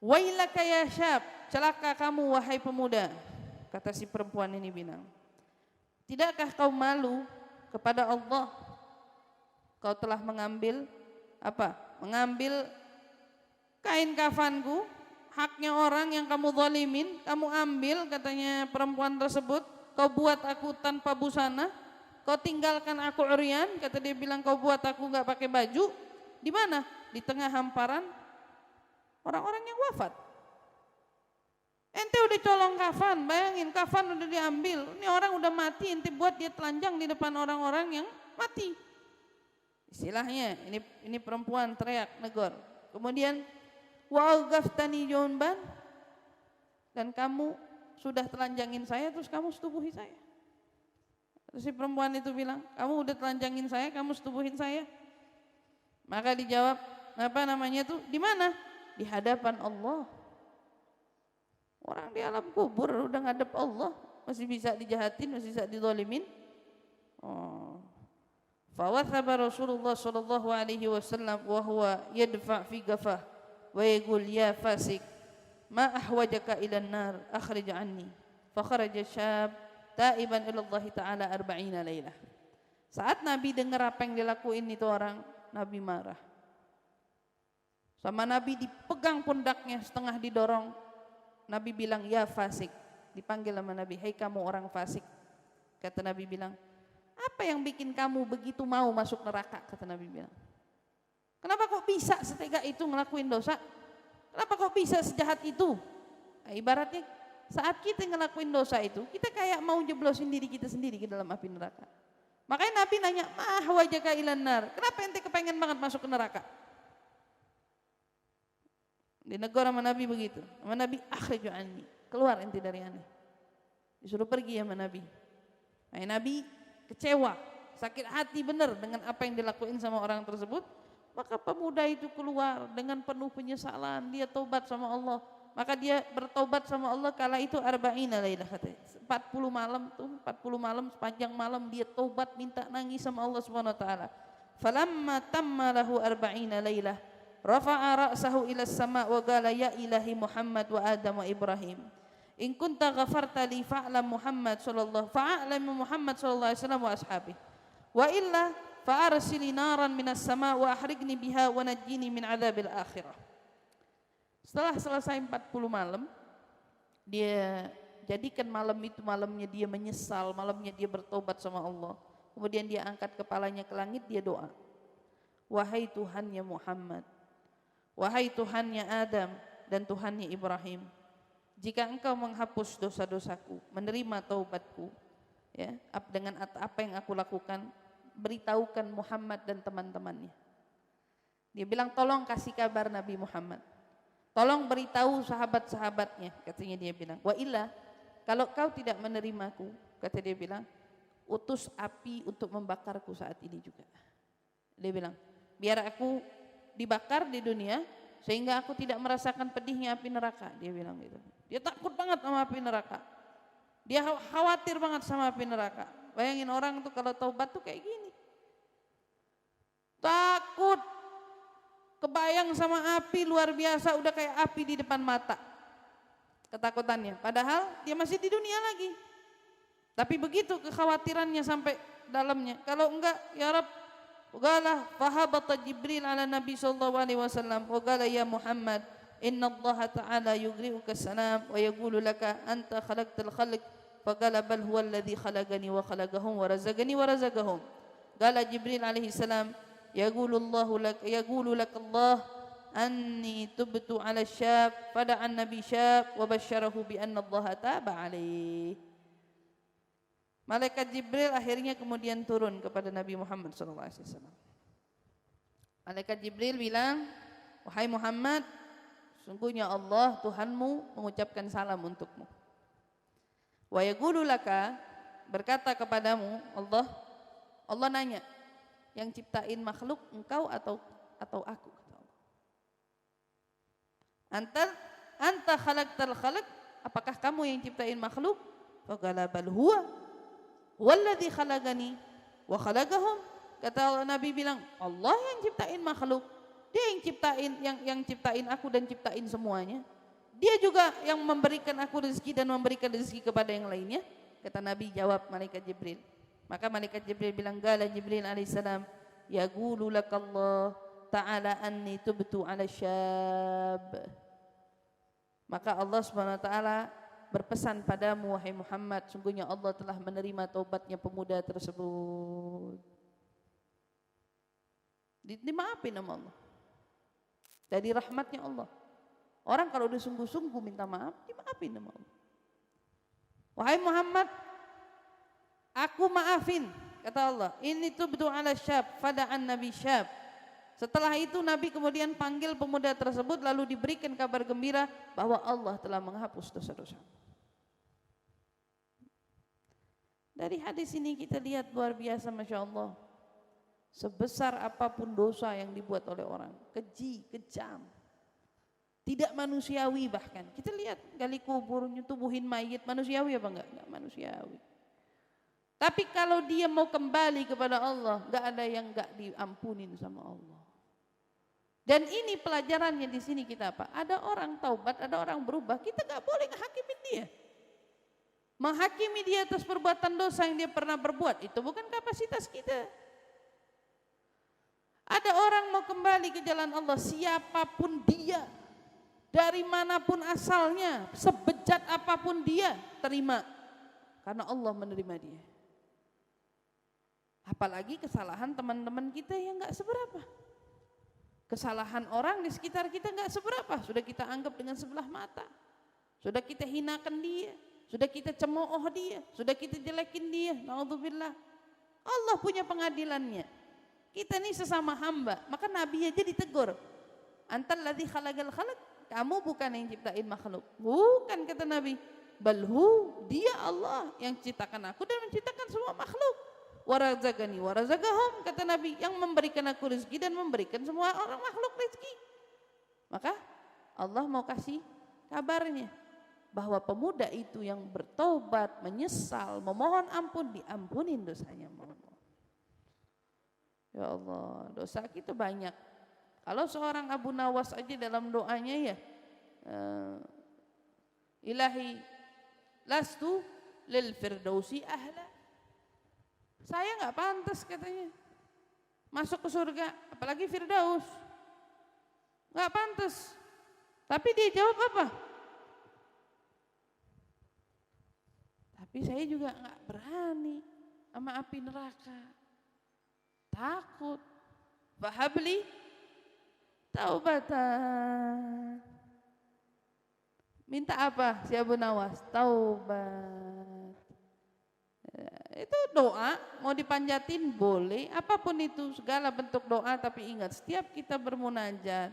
wailaka ya syab, celaka kamu wahai pemuda. Kata si perempuan ini bilang, tidakkah kau malu kepada Allah? Kau telah mengambil apa? Mengambil kain kafanku, haknya orang yang kamu zalimin, kamu ambil, katanya perempuan tersebut. Kau buat aku tanpa busana, kau tinggalkan aku urian, kata dia bilang, kau buat aku enggak pakai baju. Di mana? Di tengah hamparan orang-orang yang wafat. Ente udah colong kafan, bayangin kafan udah diambil, ini orang udah mati, ente buat dia telanjang di depan orang-orang yang mati. Istilahnya, ini perempuan teriak, negor. Kemudian, wa'agaftani junban, dan kamu sudah telanjangin saya, terus kamu setubuhi saya. Terus si perempuan itu bilang, kamu udah telanjangin saya, kamu setubuhin saya. Maka dijawab, apa namanya tuh? Di mana? Di hadapan Allah. Orang di alam kubur udah ngadep Allah, masih bisa dijahatin, masih bisa dizalimin. Oh. Fawathaba Rasulullah sallallahu alaihi wasallam wa huwa yadfa fi gafah wa yaqul ya fasik ma ahwajaka ila an-nar akhrij anni. Fa kharaja syab taiban ila Allah taala 40 lailah. Saat Nabi dengar apa yang dilakuin itu orang, Nabi marah. Sama Nabi dipegang pundaknya, setengah didorong. Nabi bilang, ya fasik. Dipanggil sama Nabi, hei kamu orang fasik. Kata Nabi bilang, apa yang bikin kamu begitu mau masuk neraka? Kata Nabi bilang, kenapa kok bisa setega itu ngelakuin dosa? Kenapa kok bisa sejahat itu? Nah, ibaratnya saat kita ngelakuin dosa itu, kita kayak mau jeblosin diri kita sendiri ke dalam api neraka. Makanya Nabi nanya, mah wajaka ilan nar, kenapa ente kepengen banget masuk ke neraka? Dinegur sama Nabi begitu, sama Nabi akhriju anni, keluar ente dari aneh. Disuruh pergi sama Nabi. Nah, Nabi kecewa, sakit hati benar dengan apa yang dilakuin sama orang tersebut. Maka pemuda itu keluar dengan penuh penyesalan, dia taubat sama Allah. Maka dia bertobat sama Allah kala itu 40 lailah katanya. 40 malam tuh, 40 malam sepanjang malam dia taubat, minta nangis sama Allah Subhanahu wa taala. Falamma tamma lahu 40 lailah rafa'a ra'sahu ila as-sama' wa qala ya ilahi Muhammad wa Adam wa Ibrahim in kunta ghafarta li fa'lam Muhammad sallallahu alaihi wasallam wa ashabihi wa illa fa'arsili naran minas sama' wa ahrigni biha wa najjini min adzabil akhirah. Setelah selesai 40 malam, dia jadikan malam itu malamnya dia menyesal, malamnya dia bertobat sama Allah. Kemudian dia angkat kepalanya ke langit, dia doa, wahai Tuhannya Muhammad, wahai Tuhannya Adam dan Tuhannya Ibrahim, jika engkau menghapus dosa-dosaku, menerima taubatku, ya, dengan apa yang aku lakukan, beritahukan Muhammad dan teman-temannya. Dia bilang, tolong kasih kabar Nabi Muhammad, tolong beritahu sahabat-sahabatnya, katanya dia bilang. Wa illa, kalau kau tidak menerimaku, kata dia bilang, utus api untuk membakarku saat ini juga. Dia bilang, biar aku dibakar di dunia sehingga aku tidak merasakan pedihnya api neraka. Dia bilang gitu. Dia takut banget sama api neraka. Dia khawatir banget sama api neraka. Bayangin orang tuh kalau taubat tuh kayak gini. Takut, kebayang sama api luar biasa, udah kayak api di depan mata. Ketakutannya. Padahal dia masih di dunia lagi. Tapi begitu kekhawatirannya sampai dalamnya. Kalau enggak, ya Rabb, qala fahabata Jibril ala Nabi sallallahu alaihi wasallam wa qala ya Muhammad inna Allah ta'ala yugri'uka salam wa yaqulu laka anta khalaqtal khalq faqala bal huwa alladhi khalaqani wa khalaqahum wa razaqani wa razaqahum. Qala Jibril alaihi salam yaqulu lak Allah anni tubtu ala syab fada'an nabi syab wa basyarahu bi anna Allah taba alaihi. Malaikat Jibril akhirnya kemudian turun kepada Nabi Muhammad SAW. Malaikat Jibril bilang, wahai Muhammad, sungguhnya Allah Tuhanmu mengucapkan salam untukmu. Wa yaqulu laka, berkata kepadamu Allah nanya, yang ciptain makhluk engkau atau aku? Anta khalaqtal khalq, apakah kamu yang ciptain makhluk? Faqala bal huwa walladzi khalaqani wa khalaqahum. Kata Nabi bilang, Allah yang ciptain makhluk, Dia yang ciptain aku dan ciptain semuanya. Dia juga yang memberikan aku rezeki dan memberikan rezeki kepada yang lainnya. Kata Nabi, jawab malaikat Jibril. Maka malaikat Jibril bilang, qala Jibril alaihissalam, yaqulu lakallah ta'ala anni tubtu 'ala syab. Maka Allah Subhanahu wa taala berpesan padamu wahai Muhammad, sungguhnya Allah telah menerima taubatnya pemuda tersebut. Dimaafin sama Allah. Dari rahmatnya Allah. Orang kalau udah sungguh-sungguh minta maaf, dimaafin sama Allah. Wahai Muhammad, aku maafin, kata Allah. Ini tubtu 'ala syab, fada'an nabi syab. Setelah itu Nabi kemudian panggil pemuda tersebut lalu diberikan kabar gembira bahwa Allah telah menghapus dosa-dosa. Dari hadis ini kita lihat luar biasa, Masya Allah. Sebesar apapun dosa yang dibuat oleh orang, keji, kejam, tidak manusiawi bahkan. Kita lihat gali kubur, nyetubuhin mayit, manusiawi apa enggak? Enggak manusiawi. Tapi kalau dia mau kembali kepada Allah, enggak ada yang enggak diampunin sama Allah. Dan ini pelajarannya di sini kita apa? Ada orang taubat, ada orang berubah, kita enggak boleh ngehakimin dia. Menghakimi dia atas perbuatan dosa yang dia pernah berbuat, itu bukan kapasitas kita. Ada orang mau kembali ke jalan Allah, siapapun dia, dari manapun asalnya, sebejat apapun dia, terima. Karena Allah menerima dia. Apalagi kesalahan teman-teman kita yang gak seberapa. Kesalahan orang di sekitar kita gak seberapa, sudah kita anggap dengan sebelah mata. Sudah kita hinakan dia, sudah kita cemooh dia, sudah kita jelekin dia, naudzubillah. Allah punya pengadilannya. Kita ini sesama hamba, maka Nabi aja ditegur. Antal ladzi khalaqal khalq, kamu bukan yang ciptain makhluk. Bukan, kata Nabi. Balhu, dia Allah yang ciptakan aku dan menciptakan semua makhluk. Warazaqani warazaqahum, kata Nabi, yang memberikan aku rezeki dan memberikan semua orang makhluk rezeki. Maka Allah mau kasih kabarnya bahwa pemuda itu yang bertobat, menyesal, memohon ampun, diampunin dosanya. Ya Allah, dosa kita banyak. Kalau seorang Abu Nawas aja dalam doanya ya, Ilahi lastu lil firdausi ahla. Saya nggak pantas katanya masuk ke surga, apalagi firdaus. Nggak pantas. Tapi dia jawab apa? Tapi saya juga nggak berani sama api neraka. Takut. Fahabli taubatan. Minta apa si Abu Nawas? Taubat. Itu doa, mau dipanjatin boleh, apapun itu, segala bentuk doa. Tapi ingat, setiap kita bermunajat,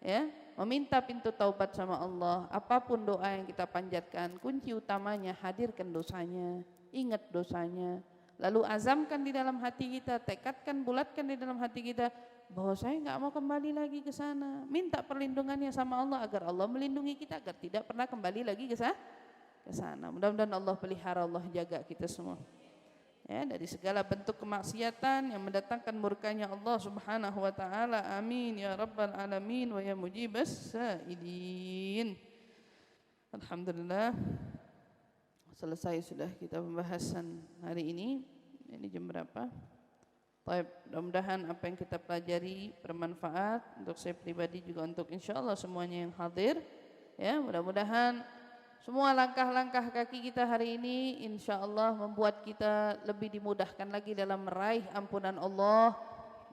ya, meminta pintu taubat sama Allah, apapun doa yang kita panjatkan, kunci utamanya hadirkan dosanya, ingat dosanya. Lalu azamkan di dalam hati kita, tekadkan, bulatkan di dalam hati kita bahwa saya nggak mau kembali lagi ke sana. Minta perlindungannya sama Allah agar Allah melindungi kita agar tidak pernah kembali lagi ke sana. Mudah-mudahan Allah pelihara, Allah jaga kita semua. Ya, dari segala bentuk kemaksiatan yang mendatangkan murkanya Allah Subhanahu wa taala. Amin ya rabbal alamin wa ya mujibas sa'ilin. Alhamdulillah. Selesai sudah kita pembahasan hari ini. Ini jam berapa? Baik, mudah-mudahan apa yang kita pelajari bermanfaat untuk saya pribadi juga untuk insyaallah semuanya yang hadir. Ya, mudah-mudahan semua langkah-langkah kaki kita hari ini insyaallah membuat kita lebih dimudahkan lagi dalam meraih ampunan Allah,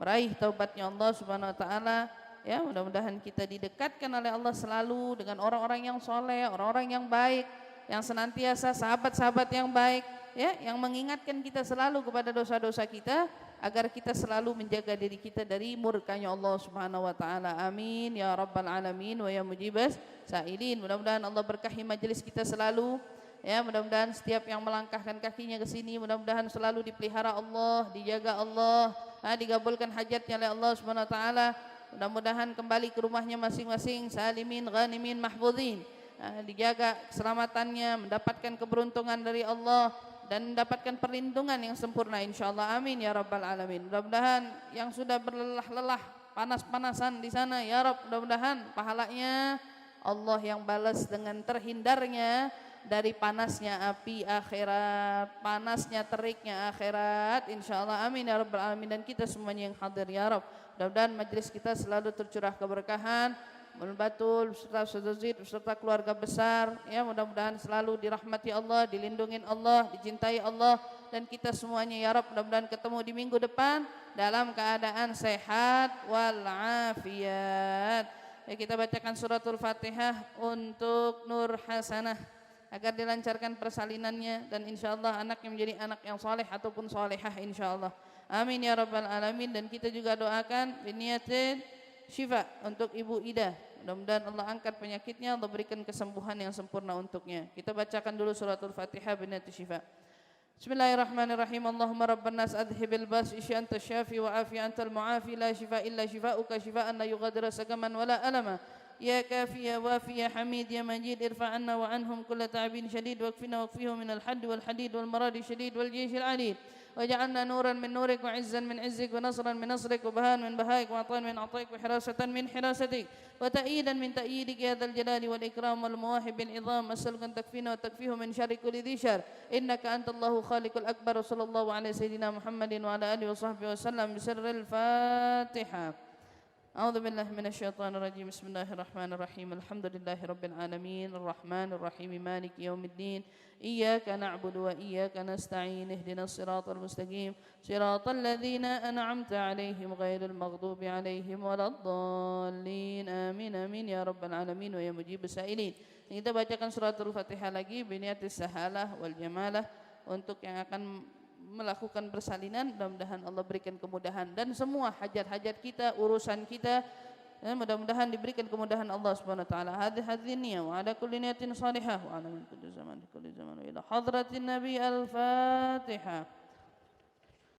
meraih taubatnya Allah Subhanahu wa taala. Ya, mudah-mudahan kita didekatkan oleh Allah selalu dengan orang-orang yang soleh, orang-orang yang baik, yang senantiasa sahabat-sahabat yang baik, ya, yang mengingatkan kita selalu kepada dosa-dosa kita agar kita selalu menjaga diri kita dari murkanya Allah Subhanahu wa taala. Amin ya rabbal alamin wa ya mujibas sa'ilin. Mudah-mudahan Allah berkahi majelis kita selalu, ya, mudah-mudahan setiap yang melangkahkan kakinya ke sini mudah-mudahan selalu dipelihara Allah, dijaga Allah, digabulkan hajatnya oleh Allah Subhanahu wa taala. Mudah-mudahan kembali ke rumahnya masing-masing salimin ghanimin mahfuzin. Dijaga keselamatannya, mendapatkan keberuntungan dari Allah dan mendapatkan perlindungan yang sempurna insyaallah. Amin ya rabbal alamin. Mudah-mudahan yang sudah berlelah-lelah panas-panasan di sana ya Rabb. Mudah-mudahan pahalanya Allah yang balas dengan terhindarnya dari panasnya api akhirat, panasnya teriknya akhirat, insyaallah. Amin ya rabbal alamin. Dan kita semuanya yang hadir ya Rabb, mudah-mudahan majlis kita selalu tercurah keberkahan. Batul beserta Ustaz Zid beserta keluarga besar ya, mudah-mudahan selalu dirahmati Allah, dilindungi Allah, dicintai Allah, dan kita semuanya ya Rabb mudah-mudahan ketemu di minggu depan dalam keadaan sehat walafiat. Ya, kita bacakan suratul Fatihah untuk Nur Hasanah agar dilancarkan persalinannya dan insyaallah anaknya menjadi anak yang saleh ataupun salehah insyaallah. Amin ya rabbal alamin. Dan kita juga doakan biniyatin syifa untuk Ibu Ida. Mudah-mudahan Allah angkat penyakitnya, Allah berikan kesembuhan yang sempurna untuknya. Kita bacakan dulu suratul Fatihah biniyatin syifa. Bismillahirrahmanirrahim. Allahumma rabban nas adhibil bas isya anta syafi wa afi antal muafi la shifa illa shifauka shifaan la yughadiru saqaman wala alama. Ya kafi ya wafi ya hamid ya majid irfa' anna wa anhum kulla ta'bin shadid waqfina waqfihum min al-hadd wal hadid wal maradi shadid wal jaysh al-adid waj'alna nuran min nurik wa 'izzan min 'izzik wa nasran min nasrik wa bahan min bahaik wa 'atan min 'ataik wa hirasatan min hirasatik wa ta'idan min ta'idik ya dzal jalali wal ikram wal mawahib bil idham as'aluka an takfina wa takfihu min syarri kulli dhi syarr innaka antallahu khaliqul akbar. Sallallahu alaihi sayyidina Muhammadin wa ala alihi wa sahbihi wasallam bi sirril Fatihah. أعوذ بالله من الشيطان الرجيم. بسم الله الرحمن الرحيم. الحمد لله رب العالمين الرحمن الرحيم مالك يوم الدين إياك نعبد وإياك نستعين اهدنا الصراط المستقيم صراط الذين أنعمت عليهم غير المغضوب عليهم ولا الضالين آمين آمين يا رب العالمين ويا مجيب السائلين. Kita bacakan suratul Fatihah lagi biniyatis sahalah wal jamalah untuk yang akan melakukan persalinan. Mudah-mudahan Allah berikan kemudahan dan semua hajat-hajat kita, urusan kita ya, mudah-mudahan diberikan kemudahan Allah Subhanahu wa taala. Hadhihi niyya wa ala kulli niyatin salihah wa ala kulli zaman ila hadratin nabi al-Fatihah.